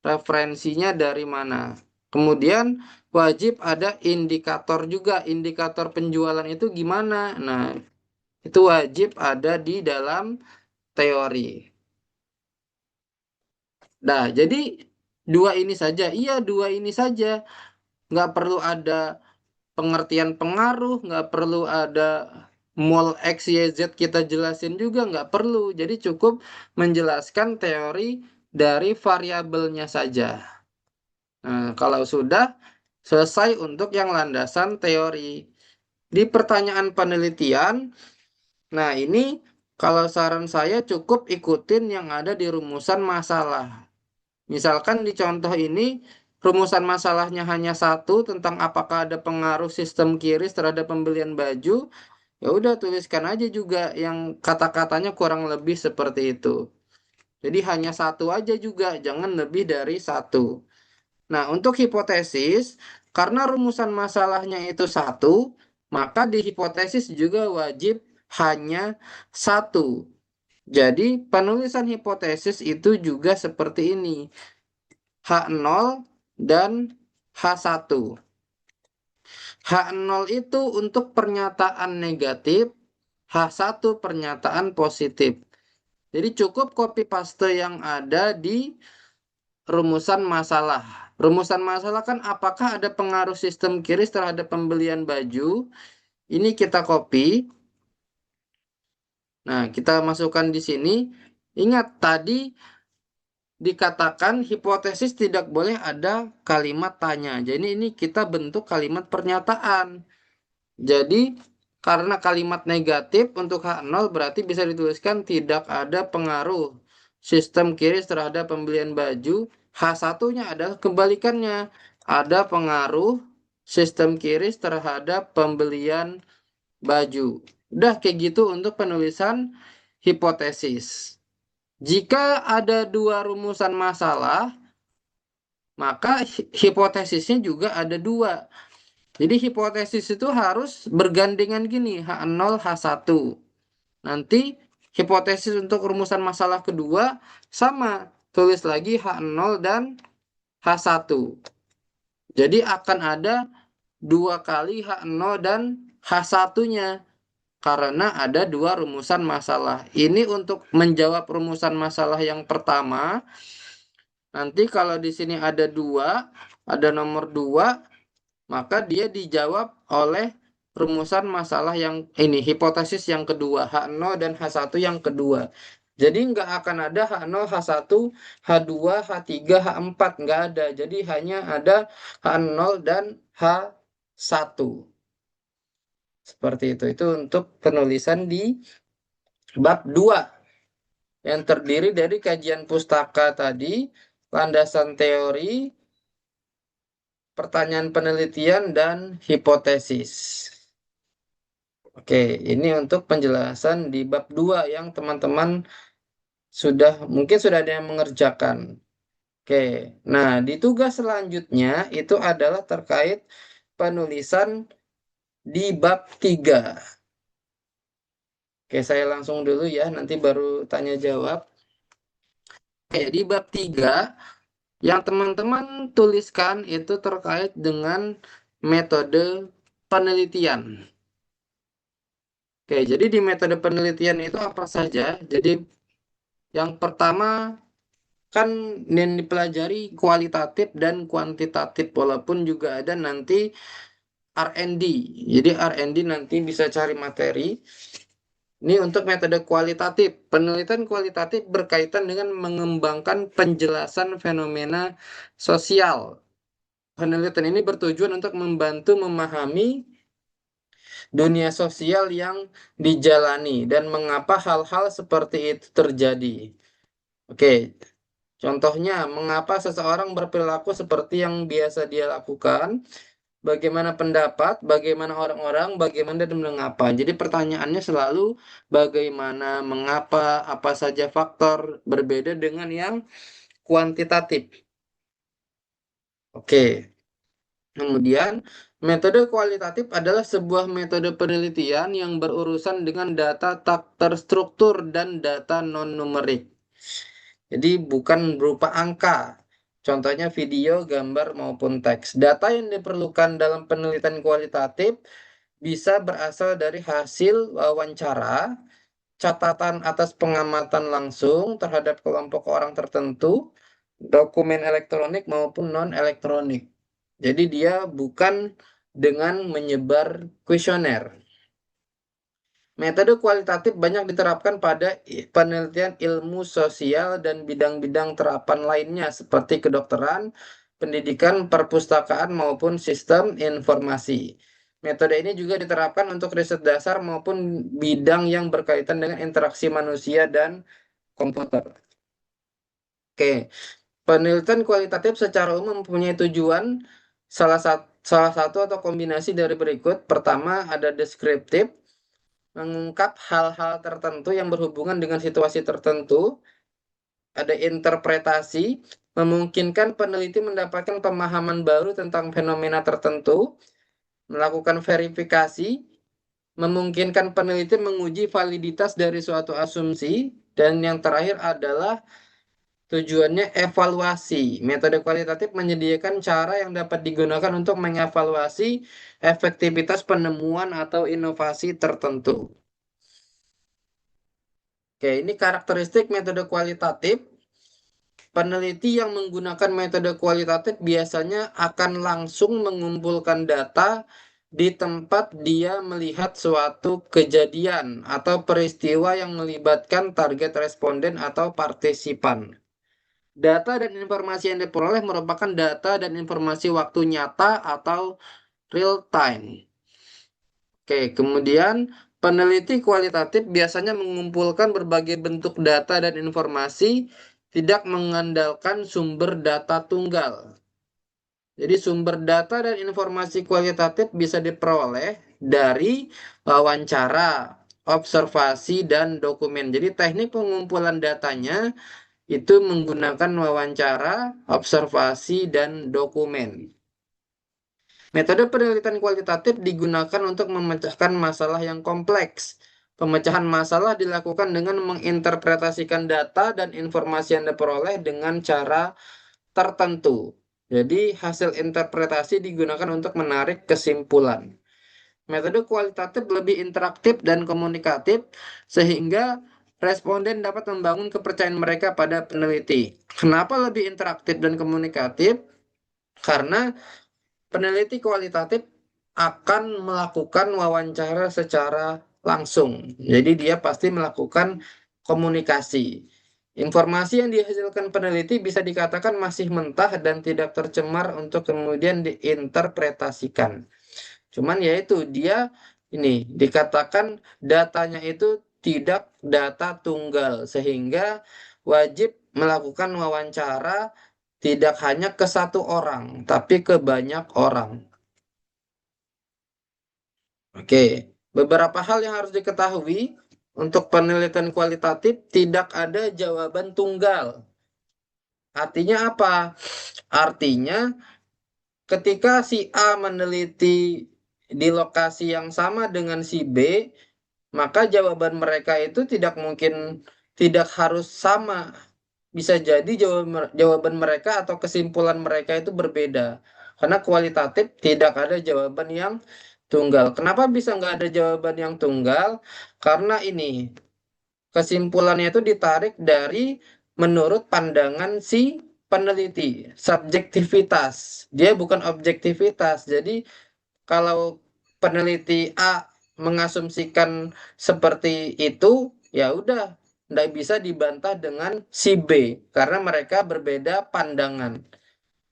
referensinya dari mana. Kemudian wajib ada indikator juga. Indikator penjualan itu gimana? Nah, itu wajib ada di dalam teori. Nah, jadi dua ini saja. Iya, dua ini saja. Nggak perlu ada pengertian pengaruh, nggak perlu ada mol X, Y, Z kita jelasin juga, nggak perlu. Jadi cukup menjelaskan teori dari variabelnya saja. Nah, kalau sudah selesai untuk yang landasan teori. Di pertanyaan penelitian, nah ini kalau saran saya cukup ikutin yang ada di rumusan masalah. Misalkan di contoh ini rumusan masalahnya hanya satu tentang apakah ada pengaruh sistem QRIS terhadap pembelian baju, ya udah tuliskan aja juga yang kata-katanya kurang lebih seperti itu. Jadi hanya satu aja juga, jangan lebih dari satu. Nah, untuk hipotesis, karena rumusan masalahnya itu satu, maka di hipotesis juga wajib hanya satu. Jadi, penulisan hipotesis itu juga seperti ini. H0 dan H1. H0 itu untuk pernyataan negatif, H1 pernyataan positif. Jadi cukup copy paste yang ada di rumusan masalah. Rumusan masalah kan apakah ada pengaruh sistem QRIS terhadap pembelian baju? Ini kita copy. Nah, kita masukkan di sini. Ingat tadi dikatakan hipotesis tidak boleh ada kalimat tanya. Jadi ini kita bentuk kalimat pernyataan. Jadi karena kalimat negatif untuk H0 berarti bisa dituliskan tidak ada pengaruh sistem QRIS terhadap pembelian baju. H1-nya adalah kebalikannya. Ada pengaruh sistem QRIS terhadap pembelian baju. Udah kayak gitu untuk penulisan hipotesis. Jika ada dua rumusan masalah, maka hipotesisnya juga ada dua. Jadi hipotesis itu harus bergandengan gini, H0, H1. Nanti hipotesis untuk rumusan masalah kedua sama, tulis lagi H0 dan H1. Jadi akan ada dua kali H0 dan H1-nya. Karena ada dua rumusan masalah. Ini untuk menjawab rumusan masalah yang pertama. Nanti kalau di sini ada dua, ada nomor dua, maka dia dijawab oleh rumusan masalah yang ini, hipotesis yang kedua, H0 dan H1 yang kedua. Jadi nggak akan ada H0, H1, H2, H3, H4, nggak ada. Jadi hanya ada H0 dan H1. Seperti itu. Itu untuk penulisan di bab 2 yang terdiri dari kajian pustaka tadi, landasan teori, pertanyaan penelitian, dan hipotesis. Oke, ini untuk penjelasan di bab 2 yang teman-teman mungkin sudah ada yang mengerjakan. Oke, nah di tugas selanjutnya itu adalah terkait penulisan di bab 3. Oke, saya langsung dulu ya, nanti baru tanya jawab. Oke, di bab 3 yang teman-teman tuliskan itu terkait dengan metode penelitian. Oke, jadi di metode penelitian itu apa saja? Jadi yang pertama kan yang dipelajari kualitatif dan kuantitatif walaupun juga ada nanti R&D. Jadi R&D nanti bisa cari materi. Ini untuk metode kualitatif. Penelitian kualitatif berkaitan dengan mengembangkan penjelasan fenomena sosial. Penelitian ini bertujuan untuk membantu memahami dunia sosial yang dijalani dan mengapa hal-hal seperti itu terjadi. Oke, contohnya, mengapa seseorang berperilaku seperti yang biasa dia lakukan, bagaimana pendapat, bagaimana orang-orang, bagaimana dan mengapa. Jadi pertanyaannya selalu bagaimana, mengapa, apa saja faktor, berbeda dengan yang kuantitatif. Oke, kemudian metode kualitatif adalah sebuah metode penelitian yang berurusan dengan data tak terstruktur dan data non-numerik. Jadi bukan berupa angka, contohnya video, gambar, maupun teks. Data yang diperlukan dalam penelitian kualitatif bisa berasal dari hasil wawancara, catatan atas pengamatan langsung terhadap kelompok orang tertentu, dokumen elektronik maupun non-elektronik. Jadi dia bukan dengan menyebar kuesioner. Metode kualitatif banyak diterapkan pada penelitian ilmu sosial dan bidang-bidang terapan lainnya seperti kedokteran, pendidikan, perpustakaan, maupun sistem informasi. Metode ini juga diterapkan untuk riset dasar maupun bidang yang berkaitan dengan interaksi manusia dan komputer. Oke, penelitian kualitatif secara umum mempunyai tujuan salah satu atau kombinasi dari berikut. Pertama, ada deskriptif, mengungkap hal-hal tertentu yang berhubungan dengan situasi tertentu. Ada interpretasi, memungkinkan peneliti mendapatkan pemahaman baru tentang fenomena tertentu. Melakukan verifikasi, memungkinkan peneliti menguji validitas dari suatu asumsi. Dan yang terakhir adalah tujuannya evaluasi. Metode kualitatif menyediakan cara yang dapat digunakan untuk mengevaluasi efektivitas penemuan atau inovasi tertentu. Oke, ini karakteristik metode kualitatif. Peneliti yang menggunakan metode kualitatif biasanya akan langsung mengumpulkan data di tempat dia melihat suatu kejadian atau peristiwa yang melibatkan target responden atau partisipan. Data dan informasi yang diperoleh merupakan data dan informasi waktu nyata atau real time. Oke, kemudian peneliti kualitatif biasanya mengumpulkan berbagai bentuk data dan informasi, tidak mengandalkan sumber data tunggal. Jadi sumber data dan informasi kualitatif bisa diperoleh dari wawancara, observasi, dan dokumen. Jadi teknik pengumpulan datanya itu menggunakan wawancara, observasi, dan dokumen. Metode penelitian kualitatif digunakan untuk memecahkan masalah yang kompleks. Pemecahan masalah dilakukan dengan menginterpretasikan data dan informasi yang diperoleh dengan cara tertentu. Jadi, hasil interpretasi digunakan untuk menarik kesimpulan. Metode kualitatif lebih interaktif dan komunikatif, sehingga responden dapat membangun kepercayaan mereka pada peneliti. Kenapa lebih interaktif dan komunikatif? Karena peneliti kualitatif akan melakukan wawancara secara langsung. Jadi dia pasti melakukan komunikasi. Informasi yang dihasilkan peneliti bisa dikatakan masih mentah dan tidak tercemar untuk kemudian diinterpretasikan. Cuman ya itu dia ini dikatakan datanya itu tidak data tunggal sehingga wajib melakukan wawancara tidak hanya ke satu orang tapi ke banyak orang. Oke, beberapa hal yang harus diketahui untuk penelitian kualitatif tidak ada jawaban tunggal. Artinya apa? Artinya ketika si A meneliti di lokasi yang sama dengan si B, maka jawaban mereka itu tidak mungkin tidak harus sama. Bisa jadi jawaban mereka atau kesimpulan mereka itu berbeda. Karena kualitatif tidak ada jawaban yang tunggal. Kenapa bisa nggak ada jawaban yang tunggal? Karena ini kesimpulannya itu ditarik dari menurut pandangan si peneliti, subjektivitas. Dia bukan objektivitas. Jadi kalau peneliti A mengasumsikan seperti itu, ya udah, nggak bisa dibantah dengan si B karena mereka berbeda pandangan.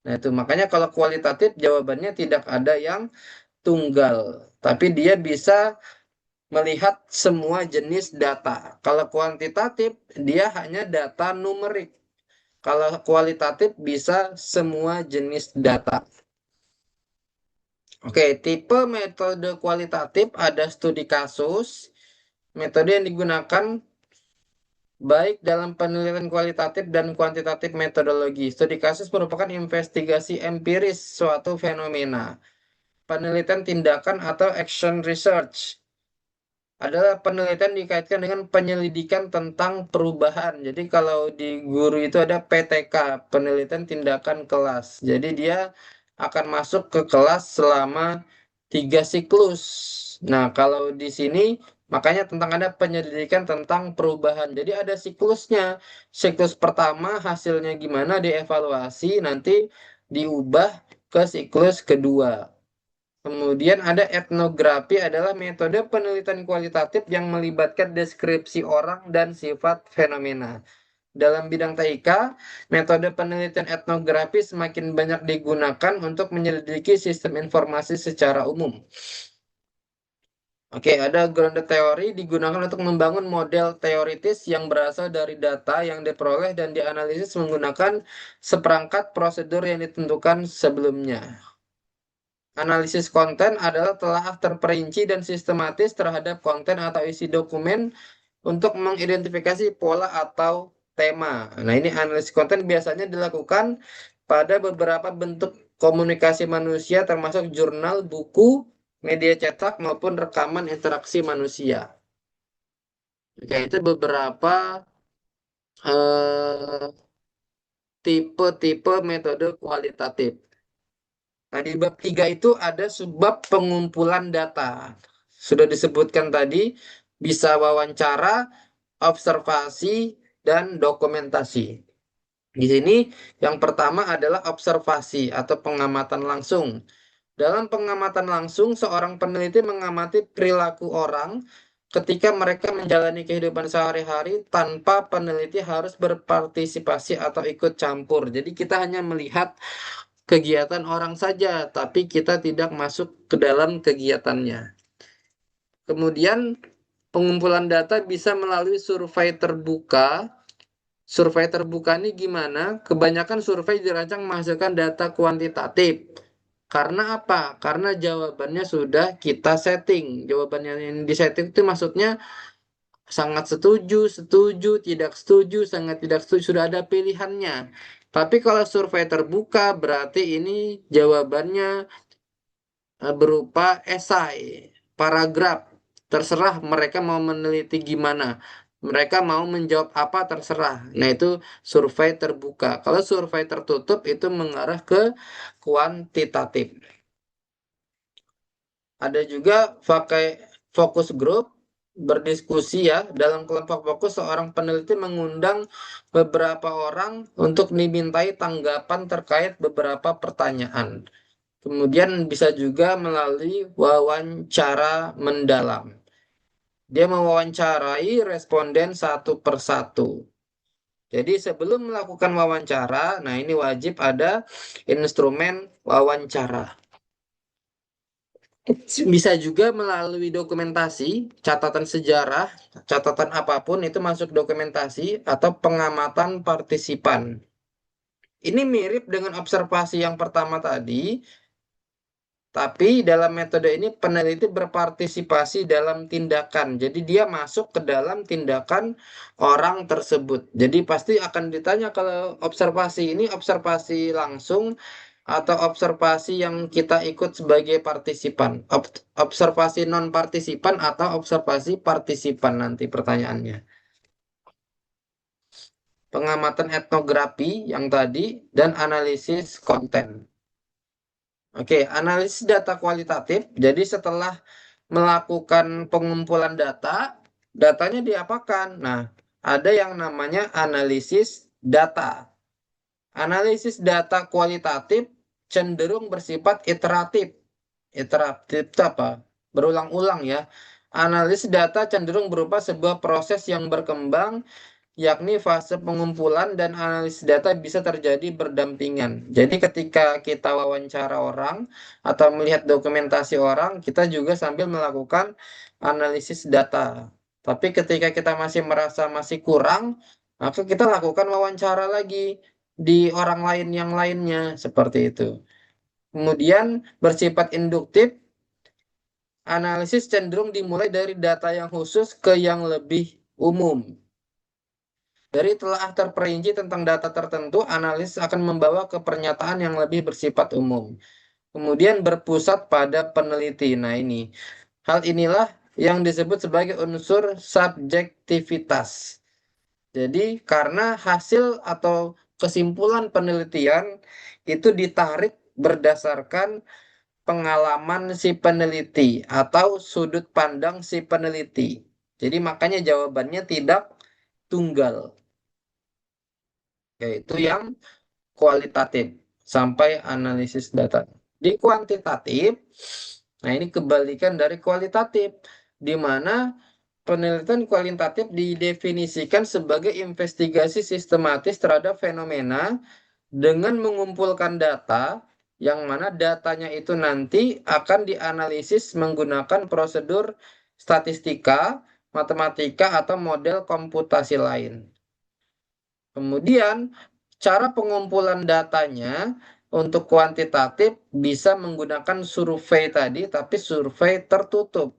Nah itu makanya kalau kualitatif jawabannya tidak ada yang tunggal, tapi dia bisa melihat semua jenis data. Kalau kuantitatif dia hanya data numerik. Kalau kualitatif bisa semua jenis data. Oke, tipe metode kualitatif ada studi kasus. Metode yang digunakan baik dalam penelitian kualitatif dan kuantitatif metodologi. Studi kasus merupakan investigasi empiris suatu fenomena. Penelitian tindakan atau action research adalah penelitian dikaitkan dengan penyelidikan tentang perubahan. Jadi kalau di guru itu ada PTK, penelitian tindakan kelas. Jadi dia akan masuk ke kelas selama 3 siklus. Nah, kalau di sini makanya tentang ada penyelidikan tentang perubahan. Jadi ada siklusnya. Siklus pertama hasilnya gimana dievaluasi, nanti diubah ke siklus kedua. Kemudian ada etnografi adalah metode penelitian kualitatif yang melibatkan deskripsi orang dan sifat fenomena. Dalam bidang TIK, metode penelitian etnografi semakin banyak digunakan untuk menyelidiki sistem informasi secara umum. Oke, ada grounded teori digunakan untuk membangun model teoritis yang berasal dari data yang diperoleh dan dianalisis menggunakan seperangkat prosedur yang ditentukan sebelumnya. Analisis konten adalah telah terperinci dan sistematis terhadap konten atau isi dokumen untuk mengidentifikasi pola atau tema. Nah, ini analisis konten biasanya dilakukan pada beberapa bentuk komunikasi manusia termasuk jurnal, buku, media cetak maupun rekaman interaksi manusia. Oke, itu beberapa eh, tipe-tipe metode kualitatif. Nah, di bab 3 itu ada subbab pengumpulan data. Sudah disebutkan tadi, bisa wawancara, observasi, dan dokumentasi. Di sini yang pertama adalah observasi atau pengamatan langsung. Dalam pengamatan langsung, seorang peneliti mengamati perilaku orang ketika mereka menjalani kehidupan sehari-hari tanpa peneliti harus berpartisipasi atau ikut campur. Jadi kita hanya melihat kegiatan orang saja, tapi kita tidak masuk ke dalam kegiatannya. Kemudian pengumpulan data bisa melalui survei terbuka. Survei terbuka ini gimana? Kebanyakan survei dirancang menghasilkan data kuantitatif. Karena apa? Karena jawabannya sudah kita setting. Jawabannya yang disetting itu maksudnya sangat setuju, setuju, tidak setuju, sangat tidak setuju, sudah ada pilihannya. Tapi kalau survei terbuka berarti ini jawabannya berupa esai, paragraf. Terserah mereka mau meneliti gimana. Mereka mau menjawab apa terserah. Nah, itu survei terbuka. Kalau survei tertutup itu mengarah ke kuantitatif. Ada juga pakai fokus group berdiskusi ya. Dalam kelompok fokus seorang peneliti mengundang beberapa orang untuk dimintai tanggapan terkait beberapa pertanyaan. Kemudian bisa juga melalui wawancara mendalam. Dia mewawancarai responden satu persatu. Jadi sebelum melakukan wawancara, nah ini wajib ada instrumen wawancara. Bisa juga melalui dokumentasi, catatan sejarah, catatan apapun itu masuk dokumentasi atau pengamatan partisipan. Ini mirip dengan observasi yang pertama tadi, tapi dalam metode ini peneliti berpartisipasi dalam tindakan. Jadi dia masuk ke dalam tindakan orang tersebut. Jadi pasti akan ditanya kalau observasi ini observasi langsung atau observasi yang kita ikut sebagai partisipan. Observasi non partisipan atau observasi partisipan nanti pertanyaannya. Pengamatan etnografi yang tadi dan analisis konten. Oke, analisis data kualitatif. Jadi setelah melakukan pengumpulan data, datanya diapakan? Nah, ada yang namanya analisis data. Analisis data kualitatif cenderung bersifat iteratif. Iteratif itu apa? Berulang-ulang ya. Analisis data cenderung berupa sebuah proses yang berkembang, yakni fase pengumpulan dan analisis data bisa terjadi berdampingan. Jadi ketika kita wawancara orang atau melihat dokumentasi orang, kita juga sambil melakukan analisis data. Tapi ketika kita masih merasa masih kurang, maka kita lakukan wawancara lagi di orang lain yang lainnya, seperti itu. Kemudian bersifat induktif, analisis cenderung dimulai dari data yang khusus ke yang lebih umum. Dari telah terperinci tentang data tertentu, analis akan membawa ke pernyataan yang lebih bersifat umum. Kemudian berpusat pada peneliti. Nah ini, hal inilah yang disebut sebagai unsur subjektivitas. Jadi karena hasil atau kesimpulan penelitian itu ditarik berdasarkan pengalaman si peneliti atau sudut pandang si peneliti. Jadi makanya jawabannya tidak tunggal, yaitu yang kualitatif sampai analisis data. Di kuantitatif, nah ini kebalikan dari kualitatif, di mana penelitian kualitatif didefinisikan sebagai investigasi sistematis terhadap fenomena dengan mengumpulkan data yang mana datanya itu nanti akan dianalisis menggunakan prosedur statistika, matematika, atau model komputasi lain. Kemudian, cara pengumpulan datanya untuk kuantitatif bisa menggunakan survei tadi, tapi survei tertutup.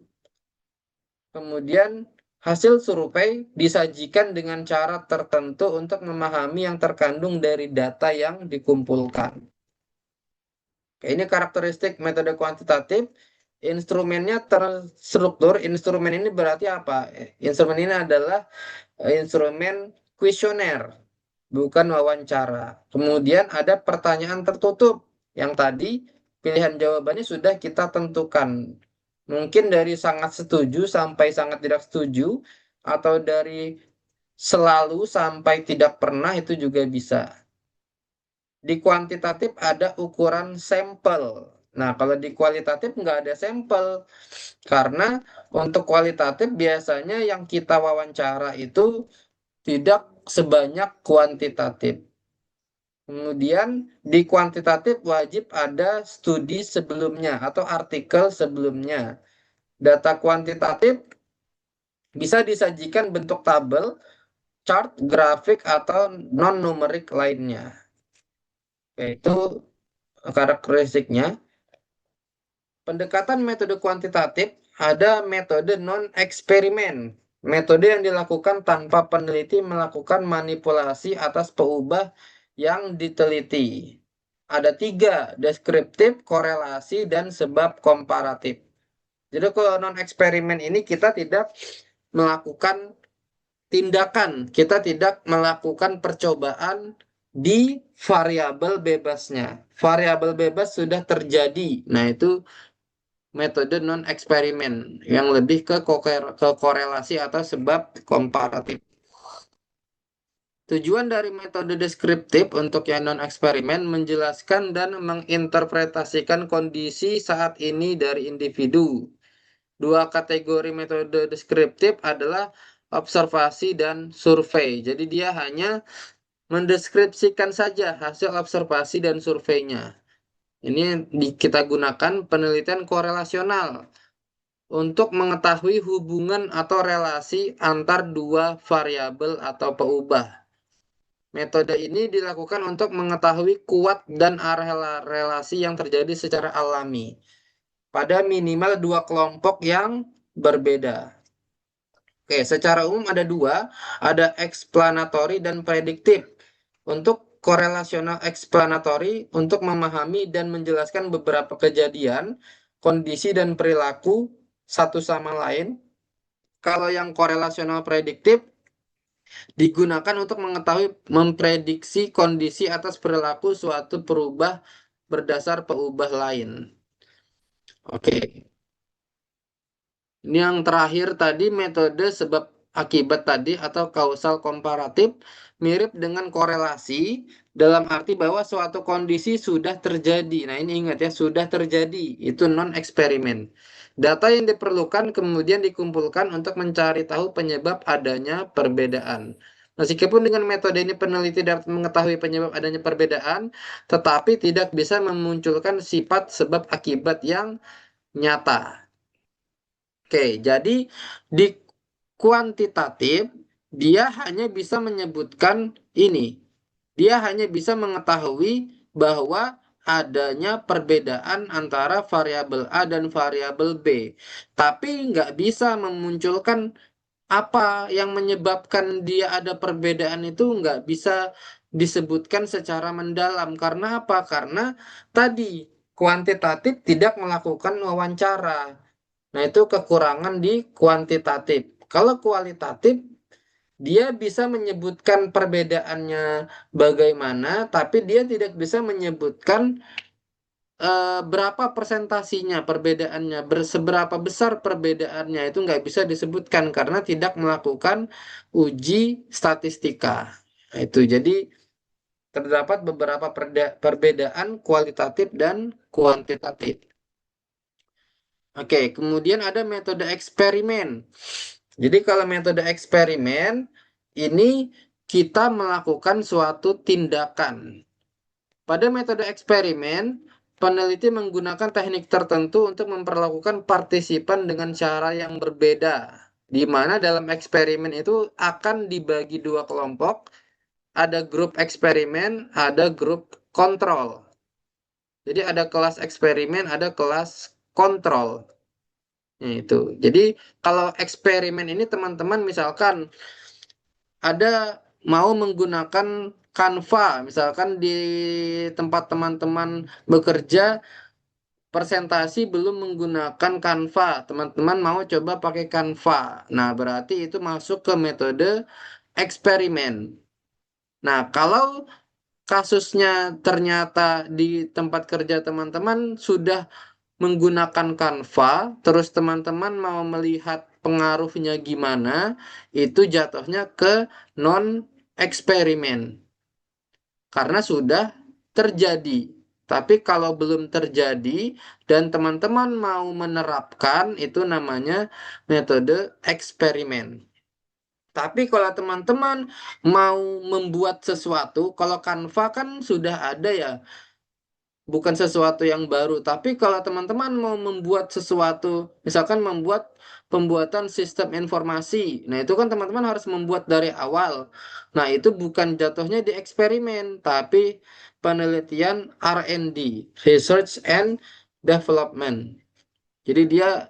Kemudian, hasil survei disajikan dengan cara tertentu untuk memahami yang terkandung dari data yang dikumpulkan. Oke, ini karakteristik metode kuantitatif. Instrumennya terstruktur. Instrumen ini berarti apa? Instrumen ini adalah instrumen kuesioner, bukan wawancara. Kemudian ada pertanyaan tertutup yang tadi pilihan jawabannya sudah kita tentukan. Mungkin dari sangat setuju sampai sangat tidak setuju, atau dari selalu sampai tidak pernah itu juga bisa. Di kuantitatif ada ukuran sampel. Nah, kalau di kualitatif nggak ada sampel. Karena untuk kualitatif biasanya yang kita wawancara itu tidak sebanyak kuantitatif. Kemudian di kuantitatif wajib ada studi sebelumnya atau artikel sebelumnya. Data kuantitatif bisa disajikan bentuk tabel, chart, grafik, atau non-numerik lainnya. Yaitu karakteristiknya. Pendekatan metode kuantitatif ada metode non-eksperimen. Metode yang dilakukan tanpa peneliti melakukan manipulasi atas peubah yang diteliti. Ada tiga, deskriptif, korelasi, dan sebab komparatif. Jadi kalau non-eksperimen ini kita tidak melakukan tindakan, kita tidak melakukan percobaan di variabel bebasnya. Variabel bebas sudah terjadi. Nah, itu metode non-eksperimen yang lebih ke korelasi atau sebab komparatif. Tujuan dari metode deskriptif untuk yang non-eksperimen menjelaskan dan menginterpretasikan kondisi saat ini dari individu. Dua kategori metode deskriptif adalah observasi dan survei. Jadi dia hanya mendeskripsikan saja hasil observasi dan surveinya. Ini kita gunakan penelitian korelasional untuk mengetahui hubungan atau relasi antar dua variabel atau peubah. Metode ini dilakukan untuk mengetahui kuat dan arah relasi yang terjadi secara alami pada minimal dua kelompok yang berbeda. Oke, secara umum ada dua, ada explanatory dan prediktif. Untuk korelasional explanatory untuk memahami dan menjelaskan beberapa kejadian, kondisi dan perilaku satu sama lain. Kalau yang korelasional prediktif digunakan untuk mengetahui memprediksi kondisi atas perilaku suatu perubah berdasar peubah lain. Oke. Ini yang terakhir tadi metode sebab akibat tadi atau kausal komparatif mirip dengan korelasi dalam arti bahwa suatu kondisi sudah terjadi. Nah, ini ingat ya, sudah terjadi. Itu non eksperimen. Data yang diperlukan kemudian dikumpulkan untuk mencari tahu penyebab adanya perbedaan. Meskipun dengan metode ini peneliti dapat mengetahui penyebab adanya perbedaan, tetapi tidak bisa memunculkan sifat sebab akibat yang nyata. Oke, jadi di kuantitatif dia hanya bisa menyebutkan ini. Dia hanya bisa mengetahui bahwa adanya perbedaan antara variabel A dan variabel B. Tapi nggak bisa memunculkan apa yang menyebabkan dia ada perbedaan itu nggak bisa disebutkan secara mendalam. Karena apa? Karena tadi kuantitatif tidak melakukan wawancara. Nah, itu kekurangan di kuantitatif. Kalau kualitatif, dia bisa menyebutkan perbedaannya bagaimana, tapi dia tidak bisa menyebutkan berapa persentasinya perbedaannya, seberapa besar perbedaannya itu nggak bisa disebutkan karena tidak melakukan uji statistika. Nah, itu jadi terdapat beberapa perbedaan kualitatif dan kuantitatif. Oke, kemudian ada metode eksperimen. Jadi kalau metode eksperimen ini kita melakukan suatu tindakan. Pada metode eksperimen, peneliti menggunakan teknik tertentu untuk memperlakukan partisipan dengan cara yang berbeda. Di mana dalam eksperimen itu akan dibagi dua kelompok, ada grup eksperimen, ada grup kontrol. Jadi ada kelas eksperimen, ada kelas kontrol. Nah, itu. Jadi kalau eksperimen ini teman-teman misalkan ada mau menggunakan Canva, misalkan di tempat teman-teman bekerja presentasi belum menggunakan Canva, teman-teman mau coba pakai Canva. Nah, berarti itu masuk ke metode eksperimen. Nah, kalau kasusnya ternyata di tempat kerja teman-teman sudah menggunakan Canva, terus teman-teman mau melihat pengaruhnya gimana, itu jatuhnya ke non-eksperimen. Karena sudah terjadi. Tapi kalau belum terjadi dan teman-teman mau menerapkan, itu namanya metode eksperimen. Tapi kalau teman-teman mau membuat sesuatu, kalau Canva kan sudah ada ya, bukan sesuatu yang baru. Tapi kalau teman-teman mau membuat sesuatu, misalkan membuat pembuatan sistem informasi, nah itu kan teman-teman harus membuat dari awal. Nah, itu bukan jatuhnya di eksperimen, tapi penelitian R&D, Research and Development. Jadi dia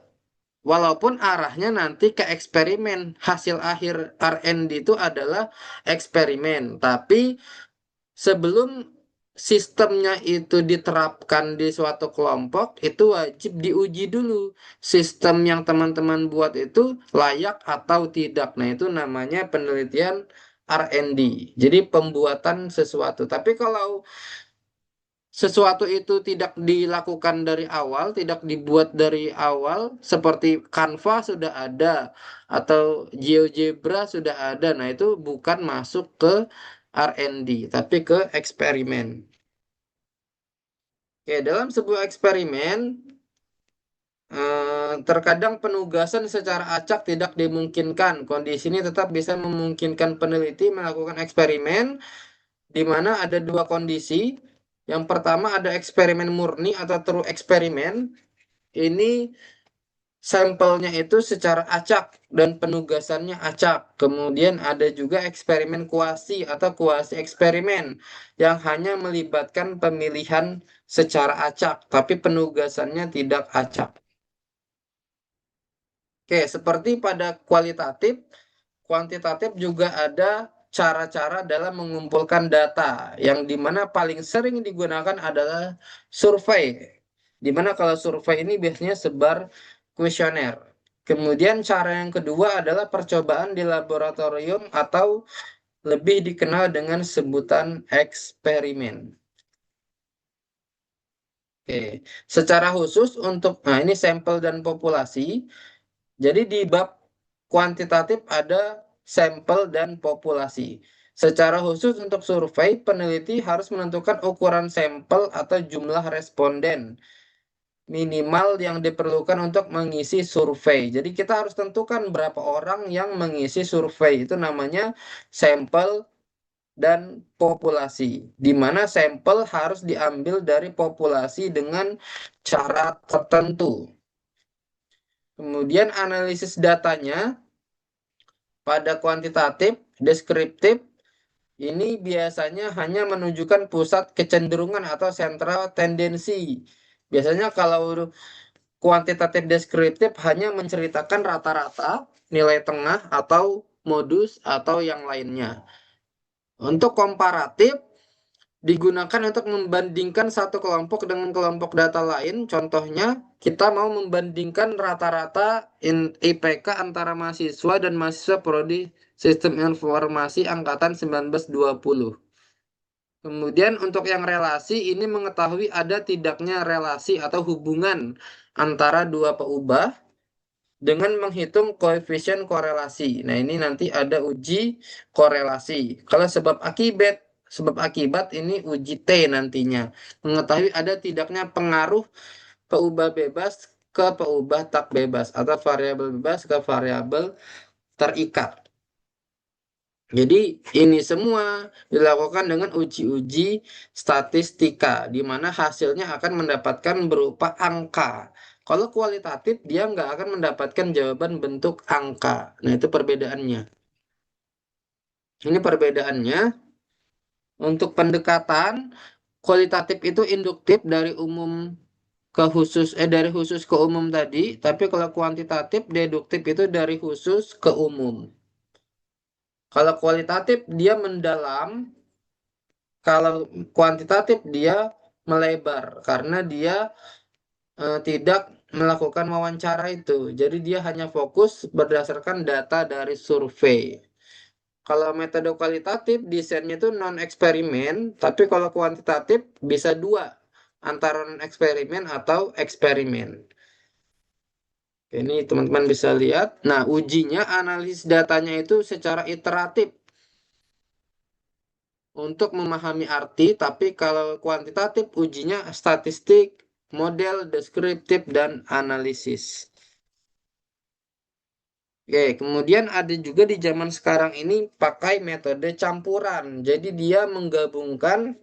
walaupun arahnya nanti ke eksperimen, hasil akhir R&D itu adalah eksperimen, tapi sebelum sistemnya itu diterapkan di suatu kelompok, itu wajib diuji dulu. Sistem yang teman-teman buat itu layak atau tidak. Nah, itu namanya penelitian R&D. Jadi pembuatan sesuatu. Tapi kalau sesuatu itu tidak dilakukan dari awal, tidak dibuat dari awal, seperti Canva sudah ada atau GeoGebra sudah ada. Nah, itu bukan masuk ke R&D, tapi ke eksperimen. Oke, dalam sebuah eksperimen, terkadang penugasan secara acak tidak dimungkinkan. Kondisi ini tetap bisa memungkinkan peneliti melakukan eksperimen di mana ada dua kondisi. Yang pertama ada eksperimen murni atau true eksperimen. Ini sampelnya itu secara acak dan penugasannya acak. Kemudian ada juga eksperimen kuasi atau kuasi eksperimen yang hanya melibatkan pemilihan secara acak, tapi penugasannya tidak acak. Oke, seperti pada kualitatif, kuantitatif juga ada cara-cara dalam mengumpulkan data, yang dimana paling sering digunakan adalah survei. Dimana kalau survei ini biasanya sebar kuesioner. Kemudian cara yang kedua adalah percobaan di laboratorium atau lebih dikenal dengan sebutan eksperimen. Oke, secara khusus untuk, nah ini sampel dan populasi. Jadi di bab kuantitatif ada sampel dan populasi. Secara khusus untuk survei, peneliti harus menentukan ukuran sampel atau jumlah responden minimal yang diperlukan untuk mengisi survei. Jadi kita harus tentukan berapa orang yang mengisi survei. Itu namanya sampel dan populasi. Di mana sampel harus diambil dari populasi dengan cara tertentu. Kemudian analisis datanya pada kuantitatif, deskriptif, ini biasanya hanya menunjukkan pusat kecenderungan atau sentral tendensi. Biasanya kalau kuantitatif deskriptif hanya menceritakan rata-rata, nilai tengah, atau modus, atau yang lainnya. Untuk komparatif, digunakan untuk membandingkan satu kelompok dengan kelompok data lain. Contohnya, kita mau membandingkan rata-rata IPK antara mahasiswa dan mahasiswa prodi Sistem Informasi angkatan 1920. Kemudian untuk yang relasi, ini mengetahui ada tidaknya relasi atau hubungan antara dua peubah dengan menghitung koefisien korelasi. Nah, ini nanti ada uji korelasi. Kalau sebab akibat ini uji T nantinya. Mengetahui ada tidaknya pengaruh peubah bebas ke peubah tak bebas atau variabel bebas ke variabel terikat. Jadi ini semua dilakukan dengan uji-uji statistika, di mana hasilnya akan mendapatkan berupa angka. Kalau kualitatif, dia nggak akan mendapatkan jawaban bentuk angka. Nah, itu perbedaannya. Ini perbedaannya. Untuk pendekatan, kualitatif itu induktif dari umum ke khusus, dari khusus ke umum tadi. Tapi kalau kuantitatif, deduktif itu dari khusus ke umum. Kalau kualitatif, dia mendalam. Kalau kuantitatif dia melebar karena dia tidak melakukan wawancara itu. Jadi dia hanya fokus berdasarkan data dari survei. Kalau metode kualitatif desainnya itu non eksperimen, tapi kalau kuantitatif bisa dua, antara non eksperimen atau eksperimen. Ini teman-teman bisa lihat. Nah, ujinya analisis datanya itu secara iteratif untuk memahami arti, tapi kalau kuantitatif ujinya statistik, model, deskriptif, dan analisis. Oke, kemudian ada juga di zaman sekarang ini pakai metode campuran. Jadi dia menggabungkan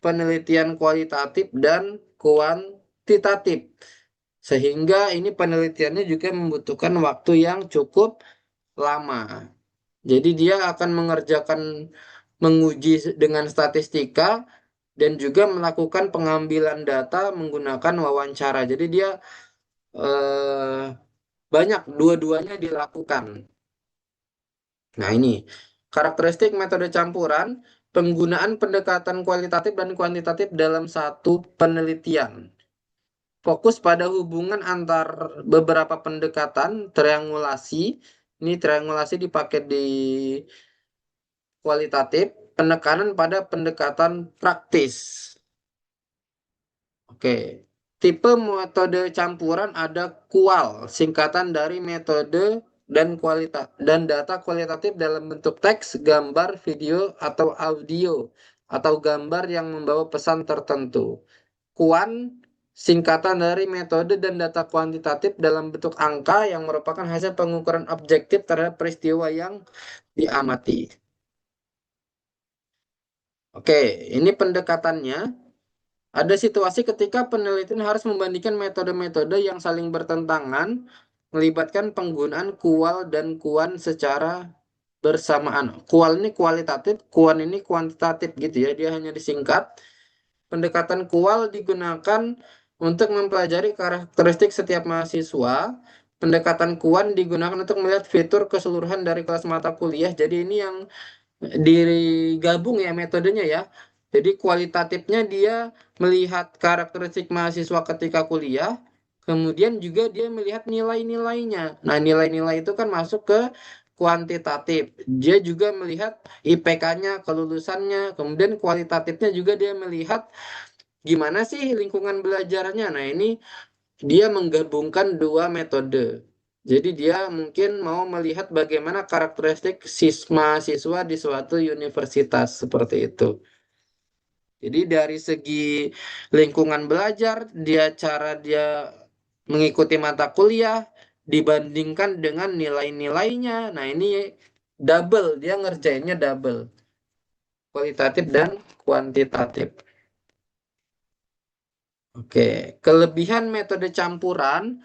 penelitian kualitatif dan kuantitatif. Sehingga ini penelitiannya juga membutuhkan waktu yang cukup lama. Jadi dia akan menguji dengan statistika dan juga melakukan pengambilan data menggunakan wawancara. Jadi dia eh, banyak dua-duanya dilakukan. Nah, ini karakteristik metode campuran, penggunaan pendekatan kualitatif dan kuantitatif dalam satu penelitian. Fokus pada hubungan antar beberapa pendekatan, triangulasi. Ini triangulasi dipakai di kualitatif, penekanan pada pendekatan praktis. Oke. Tipe metode campuran ada kual, singkatan dari metode dan kualitas dan data kualitatif dalam bentuk teks, gambar, video, atau audio, atau gambar yang membawa pesan tertentu. Kuan, singkatan dari metode dan data kuantitatif dalam bentuk angka yang merupakan hasil pengukuran objektif terhadap peristiwa yang diamati. Oke, ini pendekatannya. Ada situasi ketika penelitian harus membandingkan metode-metode yang saling bertentangan, melibatkan penggunaan kual dan kuan secara bersamaan. Kual ini kualitatif, kuan ini kuantitatif gitu ya. Dia hanya disingkat. Pendekatan kual digunakan untuk mempelajari karakteristik setiap mahasiswa. Pendekatan kuan digunakan untuk melihat fitur keseluruhan dari kelas mata kuliah. Jadi ini yang digabung ya metodenya ya. Jadi kualitatifnya dia melihat karakteristik mahasiswa ketika kuliah, kemudian juga dia melihat nilai-nilainya. Nah, nilai-nilai itu kan masuk ke kuantitatif. Dia juga melihat IPK-nya, kelulusannya, kemudian kualitatifnya juga dia melihat gimana sih lingkungan belajarnya. Nah, ini dia menggabungkan dua metode. Jadi dia mungkin mau melihat bagaimana karakteristik mahasiswa di suatu universitas seperti itu. Jadi dari segi lingkungan belajar, dia mengikuti mata kuliah dibandingkan dengan nilai-nilainya. Nah, ini double, dia ngerjainnya double, kualitatif dan kuantitatif. Oke, kelebihan metode campuran.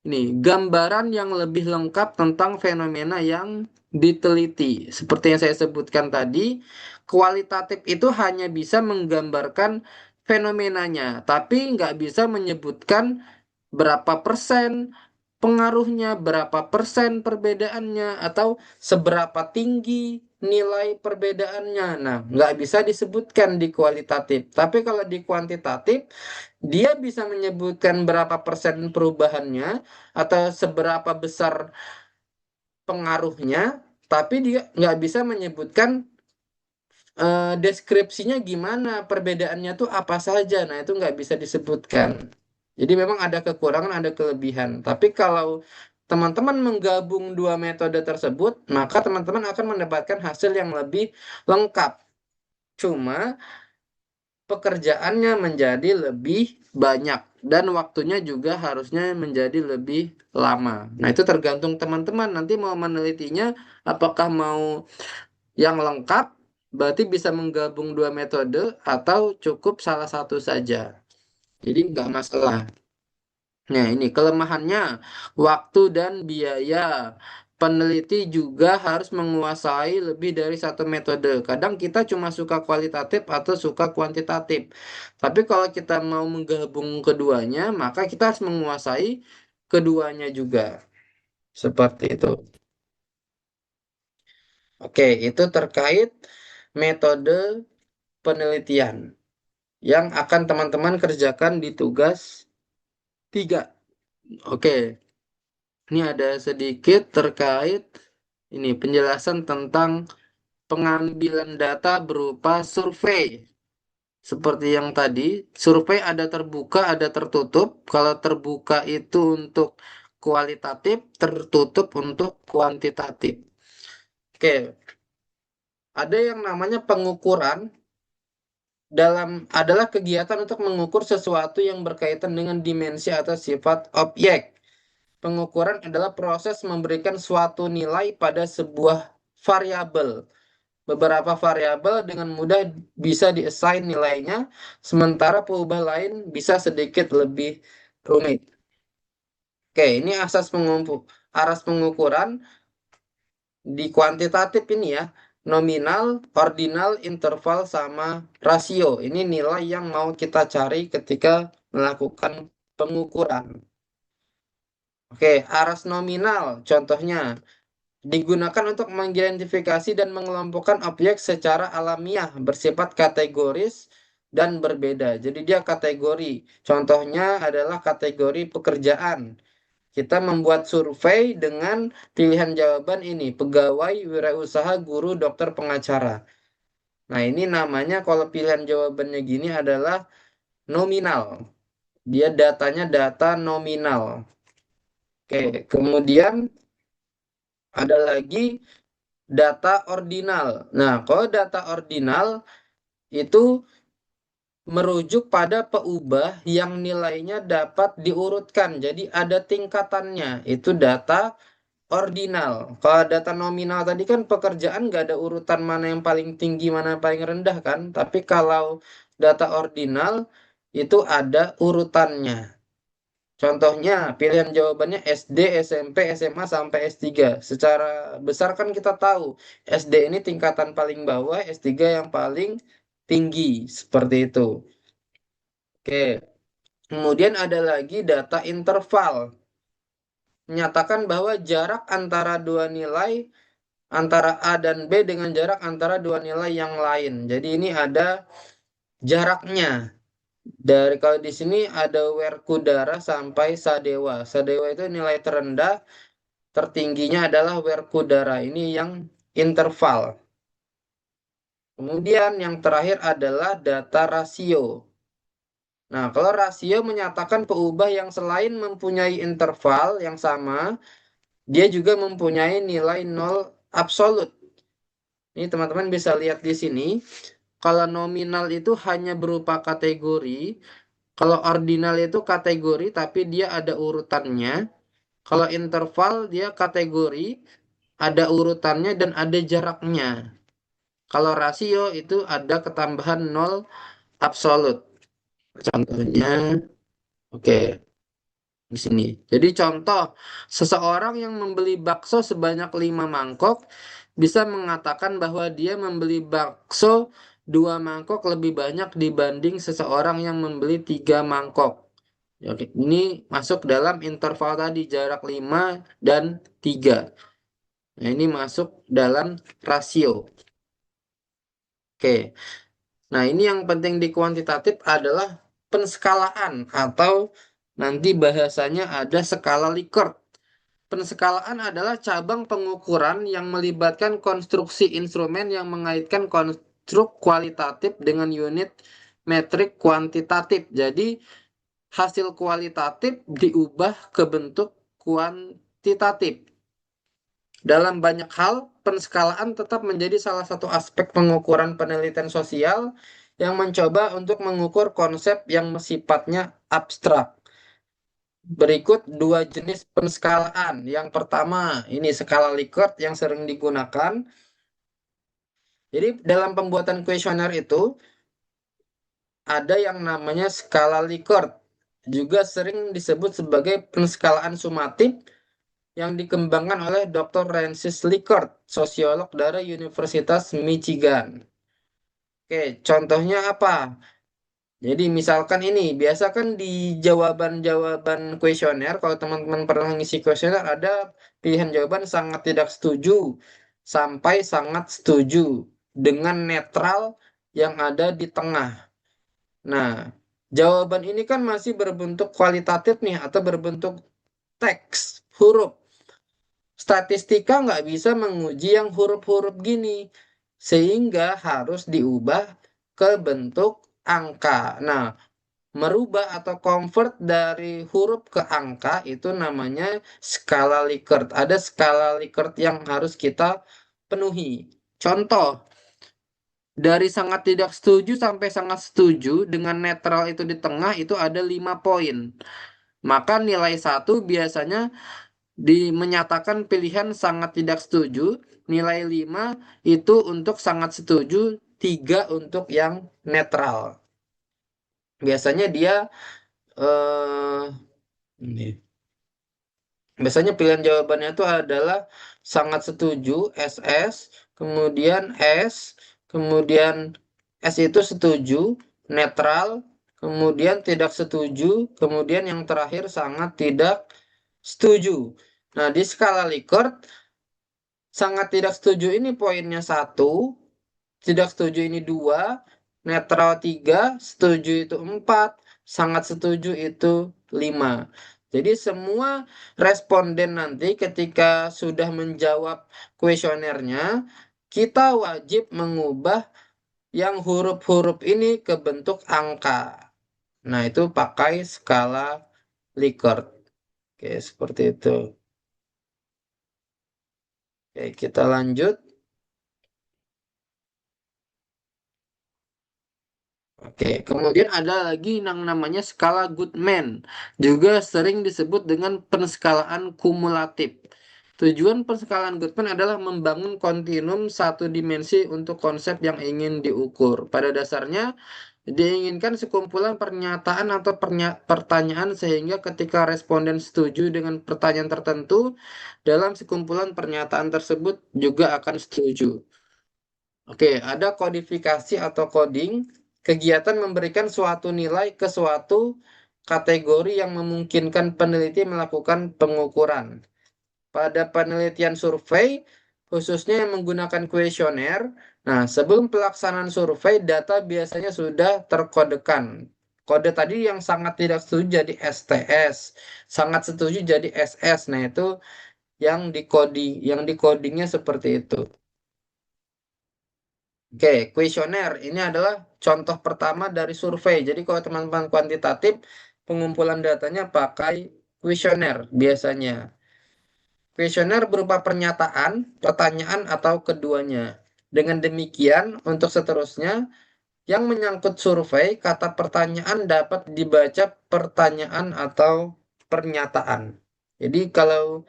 Ini gambaran yang lebih lengkap tentang fenomena yang diteliti. Seperti yang saya sebutkan tadi, kualitatif itu hanya bisa menggambarkan fenomenanya, tapi nggak bisa menyebutkan berapa persen pengaruhnya, berapa persen perbedaannya, atau seberapa tinggi nilai perbedaannya. Nah, nggak bisa disebutkan di kualitatif. Tapi kalau di kuantitatif, dia bisa menyebutkan berapa persen perubahannya atau seberapa besar pengaruhnya, tapi dia nggak bisa menyebutkan deskripsinya gimana, perbedaannya tuh apa saja. Nah, itu nggak bisa disebutkan. Jadi memang ada kekurangan, ada kelebihan. Tapi kalau teman-teman menggabung dua metode tersebut, maka teman-teman akan mendapatkan hasil yang lebih lengkap. Cuma pekerjaannya menjadi lebih banyak dan waktunya juga harusnya menjadi lebih lama. Nah, itu tergantung teman-teman nanti mau menelitinya apakah mau yang lengkap, berarti bisa menggabung dua metode atau cukup salah satu saja. Jadi nggak masalah. Nah, ini kelemahannya, waktu dan biaya. Peneliti juga harus menguasai lebih dari satu metode. Kadang kita cuma suka kualitatif atau suka kuantitatif. Tapi kalau kita mau menggabung keduanya, maka kita harus menguasai keduanya juga. Seperti itu. Oke, itu terkait metode penelitian yang akan teman-teman kerjakan di tugas 3. Oke. Ini ada sedikit terkait ini penjelasan tentang pengambilan data berupa survei. Seperti yang tadi, survei ada terbuka, ada tertutup. Kalau terbuka itu untuk kualitatif, tertutup untuk kuantitatif. Oke, ada yang namanya pengukuran adalah kegiatan untuk mengukur sesuatu yang berkaitan dengan dimensi atau sifat objek. Pengukuran adalah proses memberikan suatu nilai pada sebuah variabel. Beberapa variabel dengan mudah bisa diassign nilainya, sementara perubahan lain bisa sedikit lebih rumit. Oke, ini aras pengukuran di kuantitatif ini ya, nominal, ordinal, interval, sama rasio. Ini nilai yang mau kita cari ketika melakukan pengukuran. Oke, aras nominal contohnya digunakan untuk mengidentifikasi dan mengelompokkan objek secara alamiah, bersifat kategoris dan berbeda. Jadi dia kategori. Contohnya adalah kategori pekerjaan. Kita membuat survei dengan pilihan jawaban ini, pegawai, wirausaha, guru, dokter, pengacara. Nah, ini namanya kalau pilihan jawabannya gini adalah nominal. Dia datanya data nominal. Oke, kemudian ada lagi data ordinal. Nah, kalau data ordinal itu merujuk pada peubah yang nilainya dapat diurutkan. Jadi ada tingkatannya. Itu data ordinal. Kalau data nominal tadi kan pekerjaan nggak ada urutan mana yang paling tinggi, mana yang paling rendah kan. Tapi kalau data ordinal itu ada urutannya. Contohnya, pilihan jawabannya SD, SMP, SMA, sampai S3. Secara besar kan kita tahu, SD ini tingkatan paling bawah, S3 yang paling tinggi. Seperti itu. Oke, kemudian ada lagi data interval. Menyatakan bahwa jarak antara dua nilai, antara A dan B dengan jarak antara dua nilai yang lain. Jadi ini ada jaraknya. Dari kalau di sini ada Werkudara sampai Sadewa. Sadewa itu nilai terendah, tertingginya adalah Werkudara. Ini yang interval. Kemudian yang terakhir adalah data rasio. Nah, kalau rasio menyatakan peubah yang selain mempunyai interval yang sama, dia juga mempunyai nilai nol absolut. Ini teman-teman bisa lihat di sini. Kalau nominal itu hanya berupa kategori, kalau ordinal itu kategori tapi dia ada urutannya. Kalau interval dia kategori, ada urutannya dan ada jaraknya. Kalau rasio itu ada ketambahan nol absolut. Contohnya, oke, di sini. Jadi contoh, seseorang yang membeli bakso sebanyak 5 mangkok bisa mengatakan bahwa dia membeli bakso 2 mangkok lebih banyak dibanding seseorang yang membeli 3 mangkok. Oke, ini masuk dalam interval tadi jarak 5 dan 3. Nah, ini masuk dalam rasio. Oke. Nah, ini yang penting di kuantitatif adalah penskalaan atau nanti bahasanya ada skala Likert. Penskalaan adalah cabang pengukuran yang melibatkan konstruksi instrumen yang mengaitkan konstruk kualitatif dengan unit metrik kuantitatif. Jadi, hasil kualitatif diubah ke bentuk kuantitatif. Dalam banyak hal, penskalaan tetap menjadi salah satu aspek pengukuran penelitian sosial yang mencoba untuk mengukur konsep yang sifatnya abstrak. Berikut dua jenis penskalaan. Yang pertama, ini skala Likert yang sering digunakan. Jadi dalam pembuatan kuesioner itu ada yang namanya skala Likert. Juga sering disebut sebagai penskalaan sumatif yang dikembangkan oleh Dr. Francis Likert, sosiolog dari Universitas Michigan. Oke, contohnya apa? Jadi misalkan ini, biasa kan di jawaban-jawaban kuesioner, kalau teman-teman pernah ngisi kuesioner, ada pilihan jawaban sangat tidak setuju, sampai sangat setuju, dengan netral yang ada di tengah. Nah, jawaban ini kan masih berbentuk kualitatif nih, atau berbentuk teks, huruf. Statistika nggak bisa menguji yang huruf-huruf gini, sehingga harus diubah ke bentuk angka. Nah, merubah atau convert dari huruf ke angka itu namanya skala Likert. Ada skala Likert yang harus kita penuhi. Contoh, dari sangat tidak setuju sampai sangat setuju dengan netral itu di tengah itu ada 5 poin. Maka nilai satu biasanya menyatakan pilihan sangat tidak setuju, nilai 5 itu untuk sangat setuju, 3 untuk yang netral. Biasanya dia eh, ini. Biasanya pilihan jawabannya itu adalah sangat setuju, SS, kemudian S, kemudian S itu setuju, netral, kemudian tidak setuju, kemudian yang terakhir sangat tidak setuju. Nah, di skala Likert, sangat tidak setuju ini poinnya 1, tidak setuju ini 2, netral 3, setuju itu 4, sangat setuju itu 5. Jadi semua responden nanti ketika sudah menjawab kuesionernya, kita wajib mengubah yang huruf-huruf ini ke bentuk angka. Nah, itu pakai skala Likert. Oke, seperti itu. Oke, kita lanjut. Oke, kemudian ada lagi yang namanya skala Goodman, juga sering disebut dengan penskalaan kumulatif. Tujuan penskalaan Goodman adalah membangun kontinum satu dimensi untuk konsep yang ingin diukur. Pada dasarnya, diinginkan sekumpulan pernyataan atau pertanyaan sehingga ketika responden setuju dengan pertanyaan tertentu, dalam sekumpulan pernyataan tersebut juga akan setuju. Oke, ada kodifikasi atau coding, kegiatan memberikan suatu nilai ke suatu kategori yang memungkinkan peneliti melakukan pengukuran. Pada penelitian survei, khususnya yang menggunakan kuesioner, nah sebelum pelaksanaan survei, data biasanya sudah terkodekan. Kode tadi yang sangat tidak setuju jadi STS, sangat setuju jadi SS. Nah, itu yang dikodingnya seperti itu. Oke, kuesioner ini adalah contoh pertama dari survei. Jadi kalau teman-teman kuantitatif, pengumpulan datanya pakai kuesioner biasanya. Kuesioner berupa pernyataan, pertanyaan, atau keduanya. Dengan demikian, untuk seterusnya, yang menyangkut survei, kata pertanyaan dapat dibaca pertanyaan atau pernyataan. Jadi kalau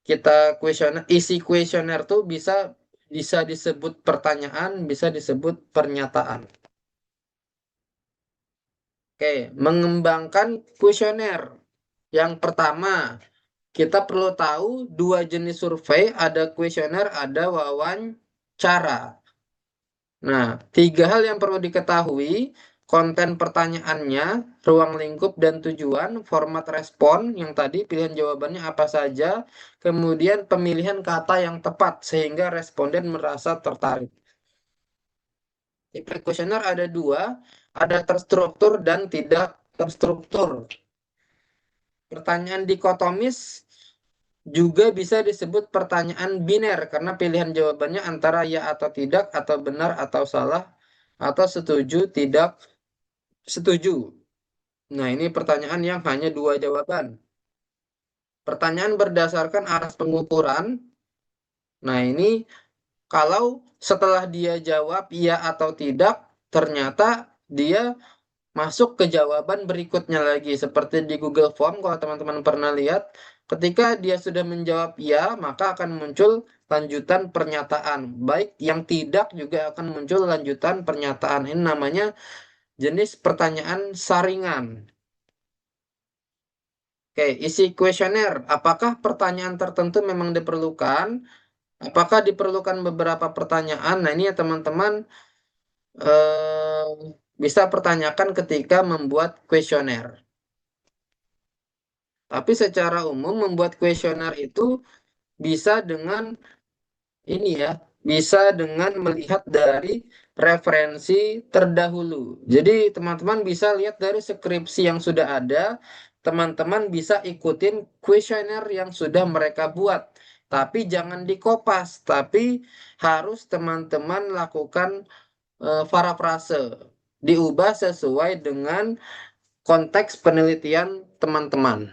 kita kuesioner, isi kuesioner tuh bisa bisa disebut pertanyaan, bisa disebut pernyataan. Oke, mengembangkan kuesioner. Yang pertama, kita perlu tahu dua jenis survei, ada kuesioner, ada wawancara. Nah, tiga hal yang perlu diketahui, konten pertanyaannya, ruang lingkup dan tujuan, format respon, yang tadi pilihan jawabannya apa saja, kemudian pemilihan kata yang tepat sehingga responden merasa tertarik. Tipe kuesioner ada dua, ada terstruktur dan tidak terstruktur. Pertanyaan dikotomis juga bisa disebut pertanyaan biner karena pilihan jawabannya antara ya atau tidak, atau benar atau salah, atau setuju, tidak setuju. Nah, ini pertanyaan yang hanya dua jawaban. Pertanyaan berdasarkan aras pengukuran. Nah, ini kalau setelah dia jawab iya atau tidak, ternyata dia masuk ke jawaban berikutnya lagi. Seperti di Google Form, kalau teman-teman pernah lihat, ketika dia sudah menjawab ya, maka akan muncul lanjutan pernyataan. Baik yang tidak juga akan muncul lanjutan pernyataan. Ini namanya jenis pertanyaan saringan. Oke, isi kuesioner. Apakah pertanyaan tertentu memang diperlukan? Apakah diperlukan beberapa pertanyaan? Nah, ini ya teman-teman eh, bisa pertanyakan ketika membuat kuesioner. Tapi secara umum membuat kuesioner itu bisa dengan ini ya, bisa dengan melihat dari referensi terdahulu. Jadi teman-teman bisa lihat dari skripsi yang sudah ada, teman-teman bisa ikutin kuesioner yang sudah mereka buat. Tapi jangan dikopas, tapi harus teman-teman lakukan parafrase, diubah sesuai dengan konteks penelitian teman-teman.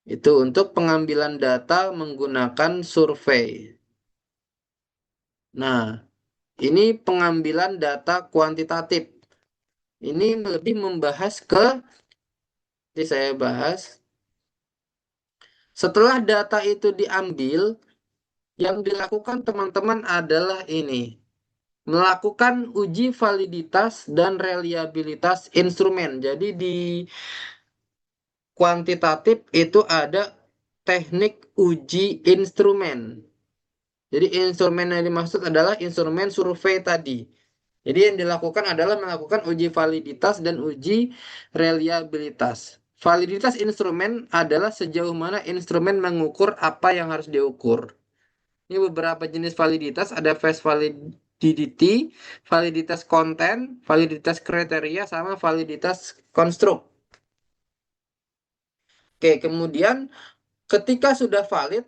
Itu untuk pengambilan data menggunakan survei. Nah, ini pengambilan data kuantitatif. Ini lebih membahas ke, jadi saya bahas, setelah data itu diambil, yang dilakukan teman-teman adalah ini, melakukan uji validitas dan reliabilitas instrumen. Jadi di kuantitatif itu ada teknik uji instrumen. Jadi instrumen yang dimaksud adalah instrumen survei tadi. Jadi yang dilakukan adalah melakukan uji validitas dan uji reliabilitas. Validitas instrumen adalah sejauh mana instrumen mengukur apa yang harus diukur. Ini beberapa jenis validitas, ada face validity, validitas konten, validitas kriteria, sama validitas konstruk. Oke, kemudian ketika sudah valid,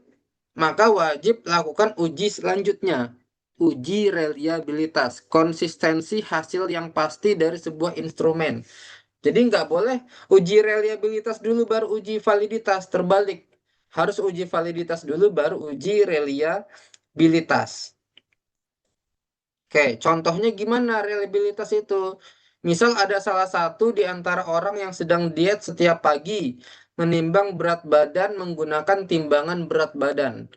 maka wajib lakukan uji selanjutnya. Uji reliabilitas, konsistensi hasil yang pasti dari sebuah instrumen. Jadi nggak boleh uji reliabilitas dulu baru uji validitas. Terbalik. Harus uji validitas dulu baru uji reliabilitas. Oke, contohnya gimana reliabilitas itu? Misal ada salah satu di antara orang yang sedang diet setiap pagi, menimbang berat badan menggunakan timbangan berat badan.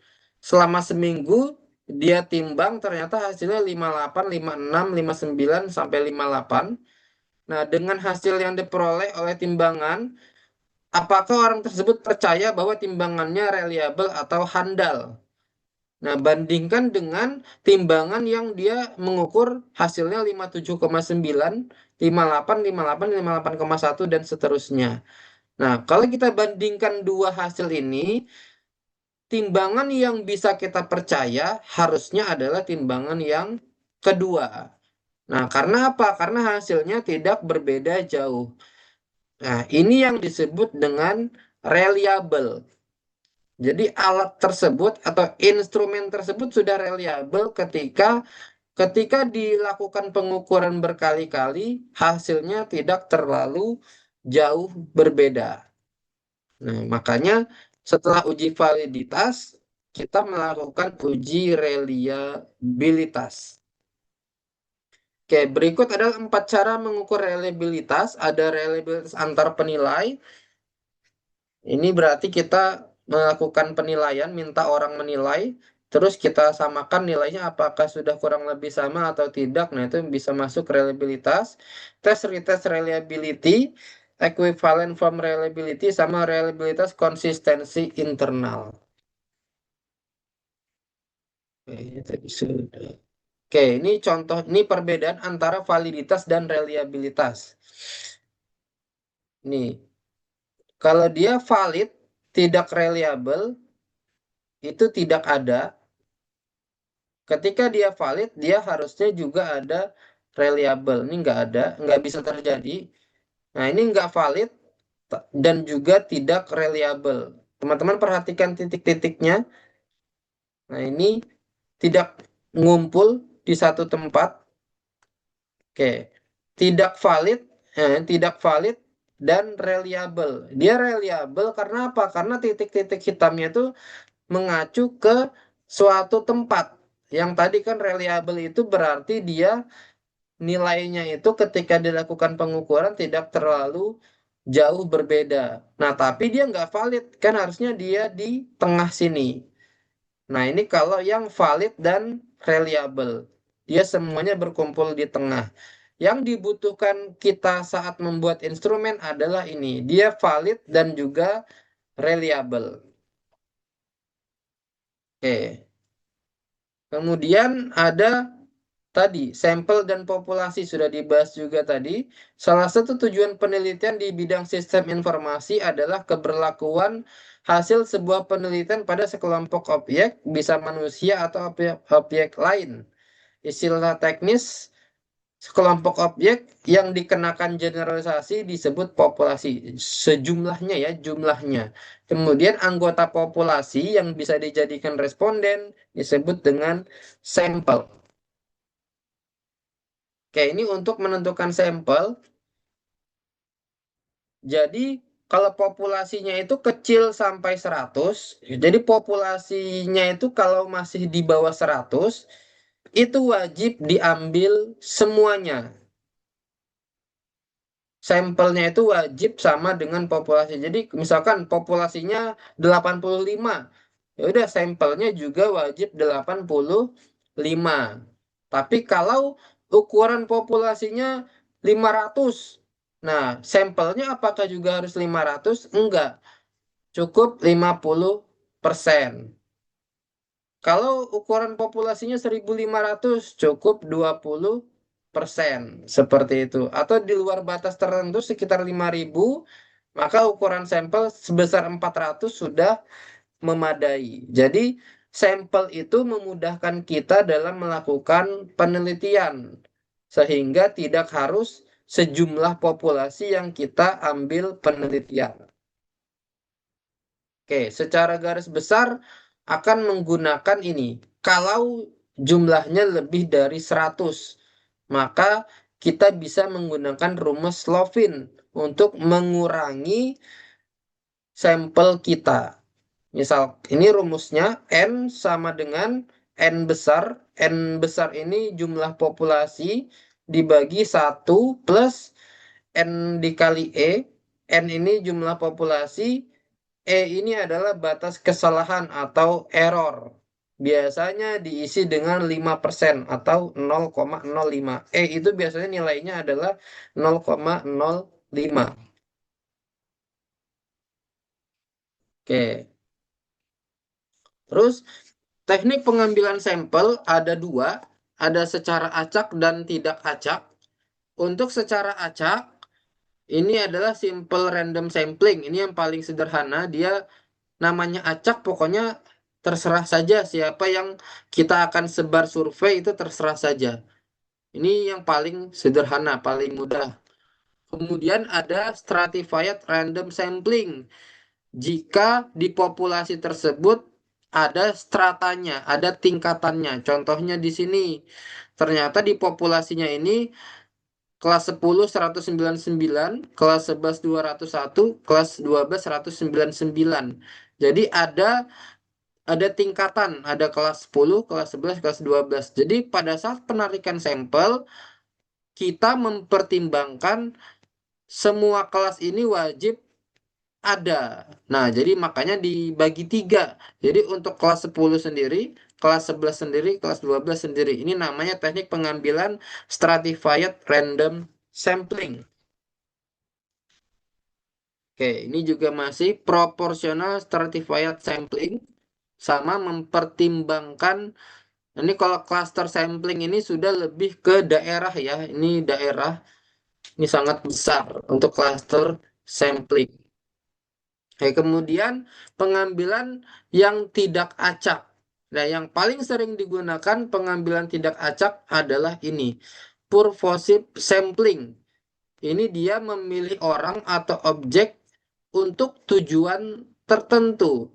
Selama seminggu dia timbang ternyata hasilnya 58, 56, 59 sampai 58. Nah, dengan hasil yang diperoleh oleh timbangan, apakah orang tersebut percaya bahwa timbangannya reliable atau handal? Nah, bandingkan dengan timbangan yang dia mengukur hasilnya 57,9, 58, 58, 58,1 dan seterusnya. Nah, kalau kita bandingkan dua hasil ini, timbangan yang bisa kita percaya harusnya adalah timbangan yang kedua. Nah, karena apa? Karena hasilnya tidak berbeda jauh. Nah, ini yang disebut dengan reliable. Jadi alat tersebut atau instrumen tersebut sudah reliable ketika dilakukan pengukuran berkali-kali, hasilnya tidak terlalu jauh berbeda. Nah, makanya setelah uji validitas, kita melakukan uji reliabilitas. Oke, berikut adalah 4 cara mengukur reliabilitas. Ada reliabilitas antar penilai. Ini berarti kita melakukan penilaian, minta orang menilai, terus kita samakan nilainya apakah sudah kurang lebih sama atau tidak. Nah, itu bisa masuk reliabilitas. Tes retest reliability, equivalent form reliability, sama reliabilitas konsistensi internal. Oke, ini tadi sudah. Oke, ini contoh, ini perbedaan antara validitas dan reliabilitas. Nih, kalau dia valid, tidak reliable, itu tidak ada. Ketika dia valid, dia harusnya juga ada reliable. Ini nggak ada, nggak bisa terjadi. Nah, ini nggak valid dan juga tidak reliable. Teman-teman perhatikan titik-titiknya. Nah, ini tidak ngumpul di satu tempat. Oke, tidak valid dan reliable. Dia reliable karena apa? Karena titik-titik hitamnya itu mengacu ke suatu tempat. Yang tadi kan reliable itu berarti dia nilainya itu ketika dilakukan pengukuran tidak terlalu jauh berbeda. Nah, tapi dia nggak valid, kan harusnya dia di tengah sini. Nah, ini kalau yang valid dan reliable. Dia semuanya berkumpul di tengah. Yang dibutuhkan kita saat membuat instrumen adalah ini. Dia valid dan juga reliable. Oke. Kemudian ada tadi, sampel dan populasi sudah dibahas juga tadi. Salah satu tujuan penelitian di bidang sistem informasi adalah keberlakuan hasil sebuah penelitian pada sekelompok objek, bisa manusia atau objek lain. Istilah teknis, sekelompok objek yang dikenakan generalisasi disebut populasi. Sejumlahnya ya, jumlahnya. Kemudian anggota populasi yang bisa dijadikan responden disebut dengan sampel. Oke, ini untuk menentukan sampel. Jadi kalau populasinya itu kecil sampai 100, jadi populasinya itu kalau masih di bawah 100, itu wajib diambil semuanya. Sampelnya itu wajib sama dengan populasi. Jadi misalkan populasinya 85, ya udah sampelnya juga wajib 85. Tapi kalau ukuran populasinya 500, nah sampelnya apakah juga harus 500? Enggak, cukup 50%. Kalau ukuran populasinya 1.500 cukup 20%. Seperti itu. Atau di luar batas tertentu sekitar 5.000, maka ukuran sampel sebesar 400 sudah memadai. Jadi sampel itu memudahkan kita dalam melakukan penelitian. Sehingga tidak harus sejumlah populasi yang kita ambil penelitian. Oke, secara garis besar akan menggunakan ini. Kalau jumlahnya lebih dari 100, maka kita bisa menggunakan rumus Slovin. untuk mengurangi sampel kita. Misal ini rumusnya N sama dengan N besar. N besar ini jumlah populasi dibagi 1 plus N dikali E. N ini jumlah populasi. E ini adalah batas kesalahan atau error. Biasanya diisi dengan 5% atau 0,05. E itu biasanya nilainya adalah 0,05. Oke. Terus teknik pengambilan sampel ada dua, ada secara acak dan tidak acak. Untuk secara acak, ini adalah simple random sampling. Ini yang paling sederhana. Dia namanya acak, pokoknya terserah saja siapa yang kita akan sebar survei itu terserah saja. Ini yang paling sederhana, paling mudah. Kemudian ada stratified random sampling. Jika di populasi tersebut ada stratanya, ada tingkatannya. Contohnya di sini, ternyata di populasinya ini kelas 10 199, kelas 11 201, kelas 12 199. Jadi ada tingkatan, ada kelas 10, kelas 11, kelas 12. Jadi pada saat penarikan sampel, kita mempertimbangkan semua kelas ini wajib ada. Nah, jadi makanya dibagi tiga. Jadi untuk kelas 10 sendiri, kelas 11 sendiri, kelas 12 sendiri. Ini namanya teknik pengambilan stratified random sampling. Oke, ini juga masih proportional stratified sampling sama mempertimbangkan ini kalau cluster sampling ini sudah lebih ke daerah ya. Ini daerah ini sangat besar untuk cluster sampling. Oke, kemudian pengambilan yang tidak acak. Nah, yang paling sering digunakan pengambilan tidak acak adalah ini, purposive sampling. Ini dia memilih orang atau objek untuk tujuan tertentu.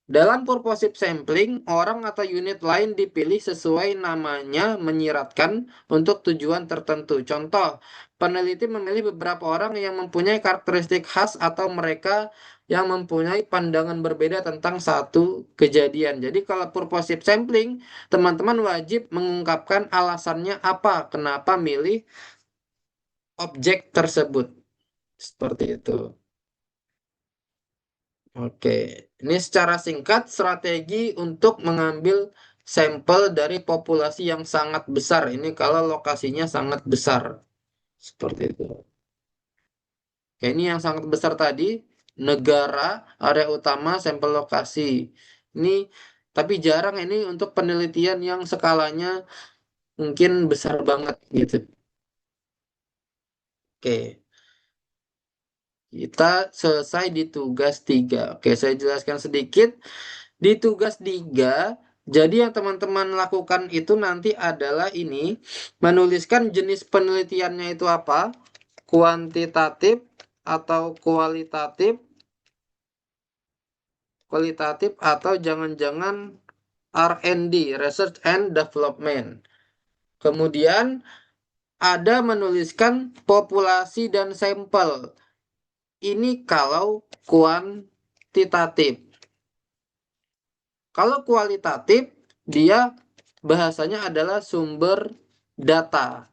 Dalam purposive sampling, orang atau unit lain dipilih sesuai namanya menyiratkan untuk tujuan tertentu. Contoh, peneliti memilih beberapa orang yang mempunyai karakteristik khas atau mereka yang mempunyai pandangan berbeda tentang satu kejadian. Jadi kalau purposive sampling, teman-teman wajib mengungkapkan alasannya apa, kenapa milih objek tersebut. Seperti itu. Oke, ini secara singkat strategi untuk mengambil sampel dari populasi yang sangat besar. Ini kalau lokasinya sangat besar. Seperti itu. Oke, ini yang sangat besar tadi, negara, area utama, sampel lokasi. Ini tapi jarang ini untuk penelitian yang skalanya mungkin besar banget gitu. Oke, kita selesai di tugas 3. Oke, saya jelaskan sedikit. Di tugas 3, jadi yang teman-teman lakukan itu nanti adalah ini, menuliskan jenis penelitiannya itu apa, kuantitatif atau kualitatif, atau jangan-jangan R&D, Research and Development. Kemudian ada menuliskan populasi dan sampel. Ini kalau kuantitatif. Kalau kualitatif, dia bahasanya adalah sumber data.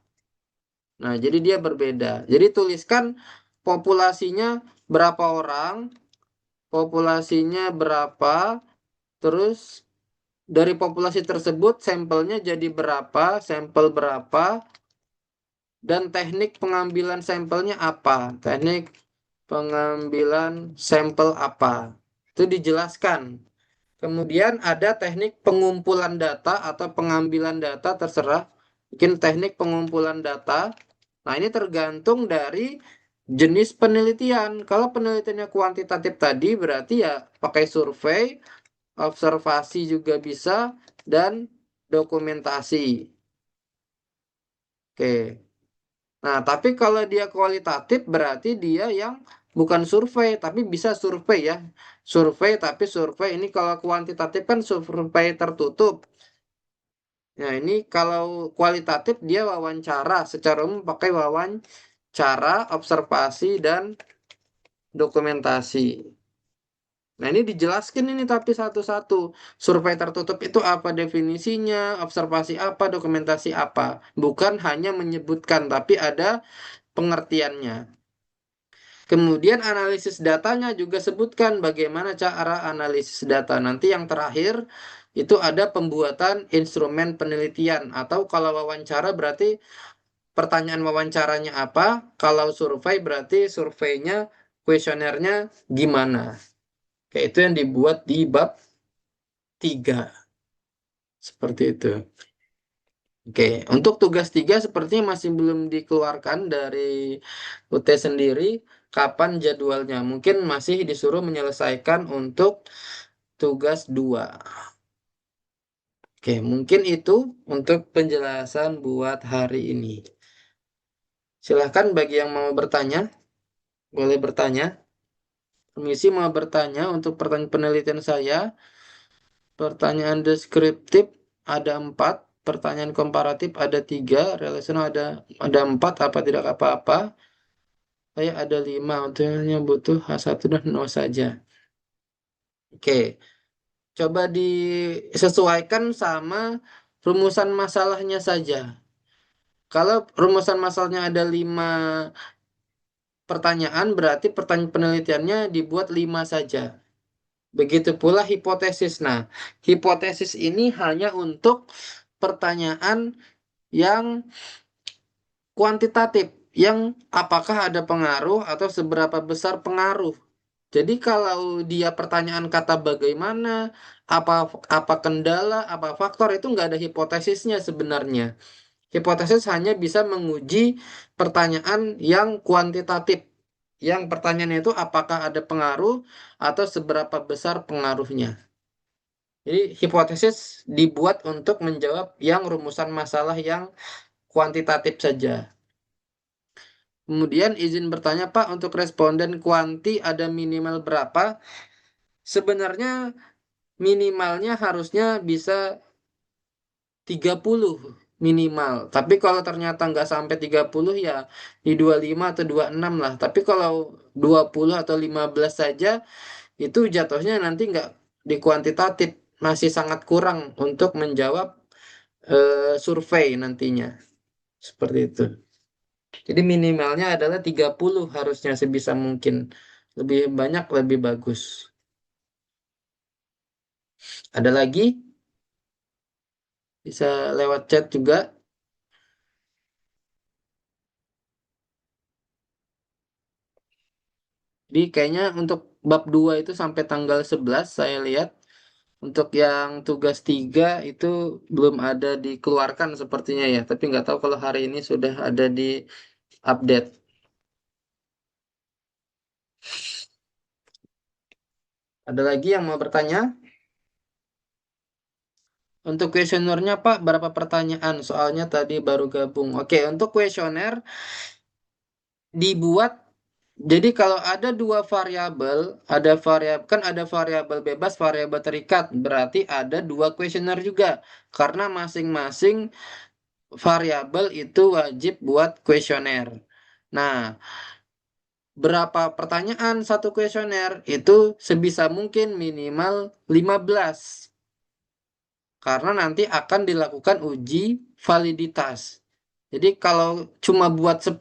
Nah, jadi dia berbeda. Jadi tuliskan populasinya berapa orang, populasinya berapa, terus dari populasi tersebut sampelnya jadi berapa, sampel berapa, dan teknik pengambilan sampelnya apa. Teknik pengambilan sampel apa. Itu dijelaskan. Kemudian ada teknik pengumpulan data atau pengambilan data, terserah. Mungkin teknik pengumpulan data. Nah, ini tergantung dari jenis penelitian. Kalau penelitiannya kuantitatif tadi berarti ya pakai survei, observasi juga bisa, dan dokumentasi. Oke. Nah, tapi kalau dia kualitatif berarti dia yang bukan survei, tapi bisa survei ya. Survei, tapi survei ini kalau kuantitatif kan survei tertutup. Nah, ini kalau kualitatif dia wawancara, secara umum pakai wawancara. cara observasi dan dokumentasi. Nah, ini dijelaskan ini tapi satu-satu. Survei tertutup itu apa definisinya, observasi apa, dokumentasi apa. Bukan hanya menyebutkan, tapi ada pengertiannya. Kemudian analisis datanya juga sebutkan bagaimana cara analisis data. Nanti yang terakhir itu ada pembuatan instrumen penelitian. Atau kalau wawancara berarti pertanyaan wawancaranya apa. Kalau survei berarti surveinya, kuesionernya gimana. Kayak itu yang dibuat di bab 3. Seperti itu. Oke, untuk tugas 3 sepertinya masih belum dikeluarkan dari UT sendiri. Kapan jadwalnya? Mungkin masih disuruh menyelesaikan untuk tugas 2. Oke, mungkin itu untuk penjelasan buat hari ini. Silahkan bagi yang mau bertanya, boleh bertanya. Permisi mau bertanya untuk pertanyaan penelitian saya. Pertanyaan deskriptif ada 4, pertanyaan komparatif ada 3, relasional ada 4, apa tidak apa-apa. Saya ada 5, untuknya butuh H1 dan nol saja. Oke, coba disesuaikan sama rumusan masalahnya saja. Kalau rumusan masalahnya ada 5 pertanyaan, berarti pertanyaan penelitiannya dibuat 5 saja. Begitu pula hipotesis. Nah, hipotesis ini hanya untuk pertanyaan yang kuantitatif, yang apakah ada pengaruh atau seberapa besar pengaruh. Jadi kalau dia pertanyaan kata bagaimana, apa apa kendala, apa faktor itu nggak ada hipotesisnya sebenarnya. Hipotesis hanya bisa menguji pertanyaan yang kuantitatif. Yang pertanyaannya itu apakah ada pengaruh atau seberapa besar pengaruhnya. Jadi hipotesis dibuat untuk menjawab yang rumusan masalah yang kuantitatif saja. Kemudian izin bertanya, Pak, untuk responden kuanti ada minimal berapa? Sebenarnya minimalnya harusnya bisa 30 minimal. Tapi kalau ternyata nggak sampai 30 ya di 25 atau 26 lah. Tapi kalau 20 atau 15 saja itu jatuhnya nanti nggak di kuantitatif. Masih sangat kurang untuk menjawab survei nantinya. Seperti itu. Jadi minimalnya adalah 30 harusnya sebisa mungkin. Lebih banyak lebih bagus. Ada lagi? Bisa lewat chat juga. Jadi kayaknya untuk bab 2 itu sampai tanggal 11 saya lihat. Untuk yang tugas 3 itu belum ada dikeluarkan sepertinya ya. Tapi nggak tahu kalau hari ini sudah ada di update. Ada lagi yang mau bertanya? Untuk kuesionernya Pak, berapa pertanyaan? Soalnya tadi baru gabung. Oke, untuk kuesioner dibuat. Jadi kalau ada dua variabel, ada variabel bebas, variabel terikat, berarti ada dua kuesioner juga. Karena masing-masing variabel itu wajib buat kuesioner. Nah, berapa pertanyaan satu kuesioner? Itu sebisa mungkin minimal 15. Karena nanti akan dilakukan uji validitas. Jadi kalau cuma buat 10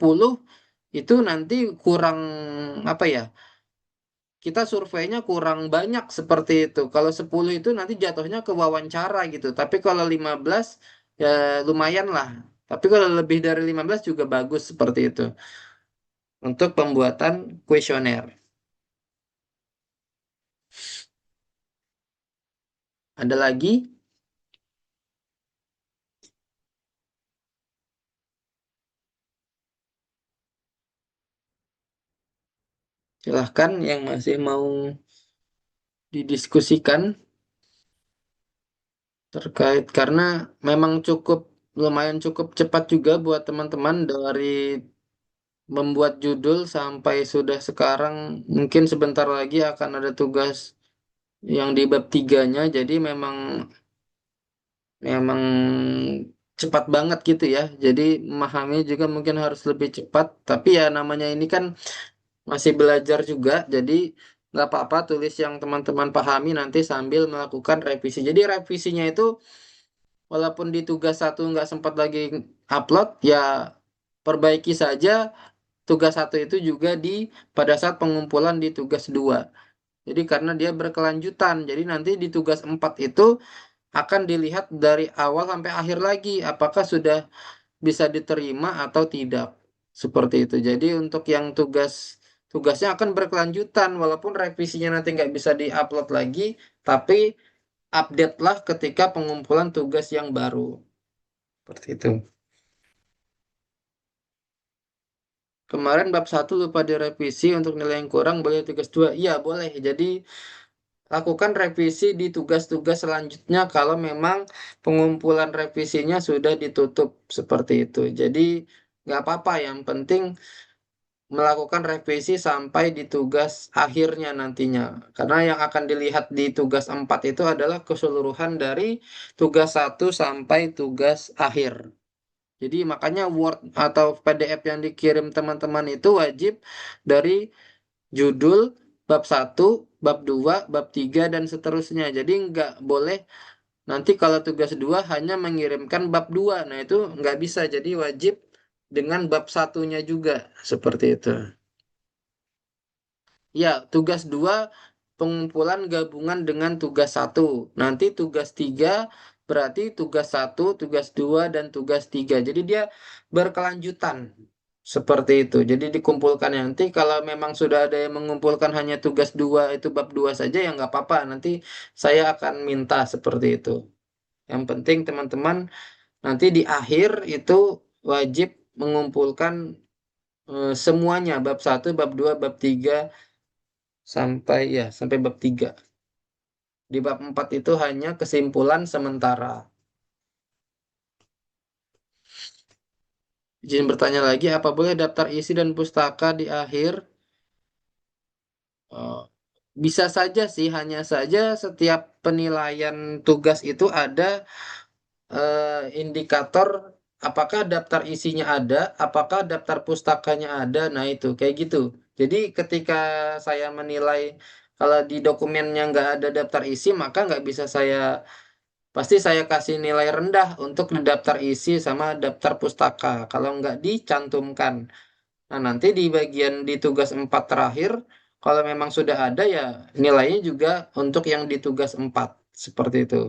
itu nanti kurang apa ya? Kita surveinya kurang banyak seperti itu. Kalau 10 itu nanti jatuhnya ke wawancara gitu. Tapi kalau 15 ya lumayan lah. Tapi kalau lebih dari 15 juga bagus seperti itu untuk pembuatan kuesioner. Ada lagi? Silahkan yang masih mau didiskusikan terkait karena memang lumayan cukup cepat juga buat teman-teman dari membuat judul sampai sudah sekarang mungkin sebentar lagi akan ada tugas yang di bab 3-nya jadi memang memang cepat banget gitu ya. Jadi memahami juga mungkin harus lebih cepat. Tapi ya namanya ini kan masih belajar juga. Jadi nggak apa-apa tulis yang teman-teman pahami nanti sambil melakukan revisi. Jadi revisinya itu walaupun di tugas satu nggak sempat lagi upload, ya perbaiki saja tugas satu itu juga di pada saat pengumpulan di tugas dua. Jadi karena dia berkelanjutan, jadi nanti di tugas 4 itu akan dilihat dari awal sampai akhir lagi, apakah sudah bisa diterima atau tidak. Seperti itu. Jadi untuk yang tugasnya akan berkelanjutan, walaupun revisinya nanti nggak bisa diupload lagi, tapi update lah ketika pengumpulan tugas yang baru. Seperti itu. Kemarin bab satu lupa direvisi untuk nilai yang kurang boleh tugas 2. Iya, boleh. Jadi lakukan revisi di tugas-tugas selanjutnya kalau memang pengumpulan revisinya sudah ditutup seperti itu. Jadi nggak apa-apa, yang penting melakukan revisi sampai di tugas akhirnya nantinya. Karena yang akan dilihat di tugas 4 itu adalah keseluruhan dari tugas satu sampai tugas akhir. Jadi makanya Word atau PDF yang dikirim teman-teman itu wajib dari judul, bab satu, bab 2, bab 3 dan seterusnya. Jadi nggak boleh nanti kalau tugas 2 hanya mengirimkan bab 2. Nah, itu nggak bisa. Jadi wajib dengan bab satunya juga. Seperti itu. Ya, tugas 2 pengumpulan gabungan dengan tugas satu. Nanti tugas 3 berarti tugas satu, tugas 2 dan tugas 3. Jadi dia berkelanjutan. Seperti itu. Jadi dikumpulkan nanti kalau memang sudah ada yang mengumpulkan hanya tugas 2 itu bab 2 saja ya nggak apa-apa. Nanti saya akan minta seperti itu. Yang penting teman-teman nanti di akhir itu wajib mengumpulkan semuanya bab satu, bab 2, bab 3 sampai bab 3. Di bab 4 itu hanya kesimpulan sementara. Izin bertanya lagi, apa boleh daftar isi dan pustaka di akhir? Eh, Bisa saja sih, hanya saja setiap penilaian tugas itu ada indikator apakah daftar isinya ada, apakah daftar pustakanya ada. Nah itu kayak gitu. Jadi ketika saya menilai kalau di dokumennya nggak ada daftar isi, maka nggak bisa pasti saya kasih nilai rendah untuk di daftar isi sama daftar pustaka. Kalau nggak dicantumkan. Nah nanti di bagian di tugas 4 terakhir, kalau memang sudah ada ya nilainya juga untuk yang di tugas 4. Seperti itu.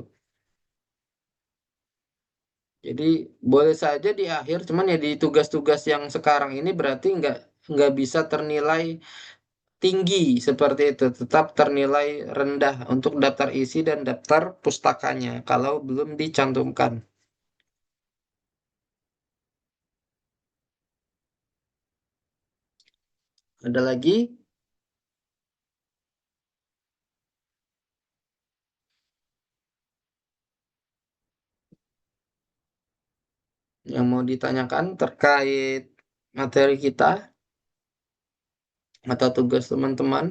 Jadi boleh saja di akhir, cuman ya di tugas-tugas yang sekarang ini berarti nggak bisa ternilai tinggi seperti itu, tetap ternilai rendah untuk daftar isi dan daftar pustakanya kalau belum dicantumkan. Ada lagi yang mau ditanyakan terkait materi kita atau tugas teman-teman?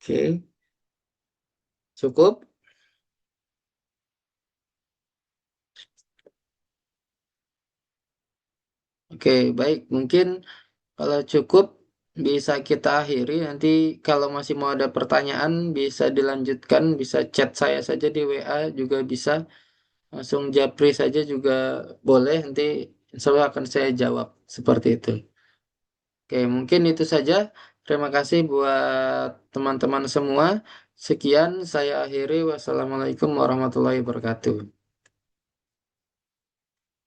Oke, cukup. Oke, baik. Mungkin kalau cukup bisa kita akhiri. Nanti kalau masih mau ada pertanyaan bisa dilanjutkan, bisa chat saya saja di WA juga bisa. Langsung japri saja juga boleh. Nanti insya Allah akan saya jawab seperti itu. Oke, mungkin itu saja. Terima kasih buat teman-teman semua. Sekian saya akhiri. Wassalamualaikum warahmatullahi wabarakatuh.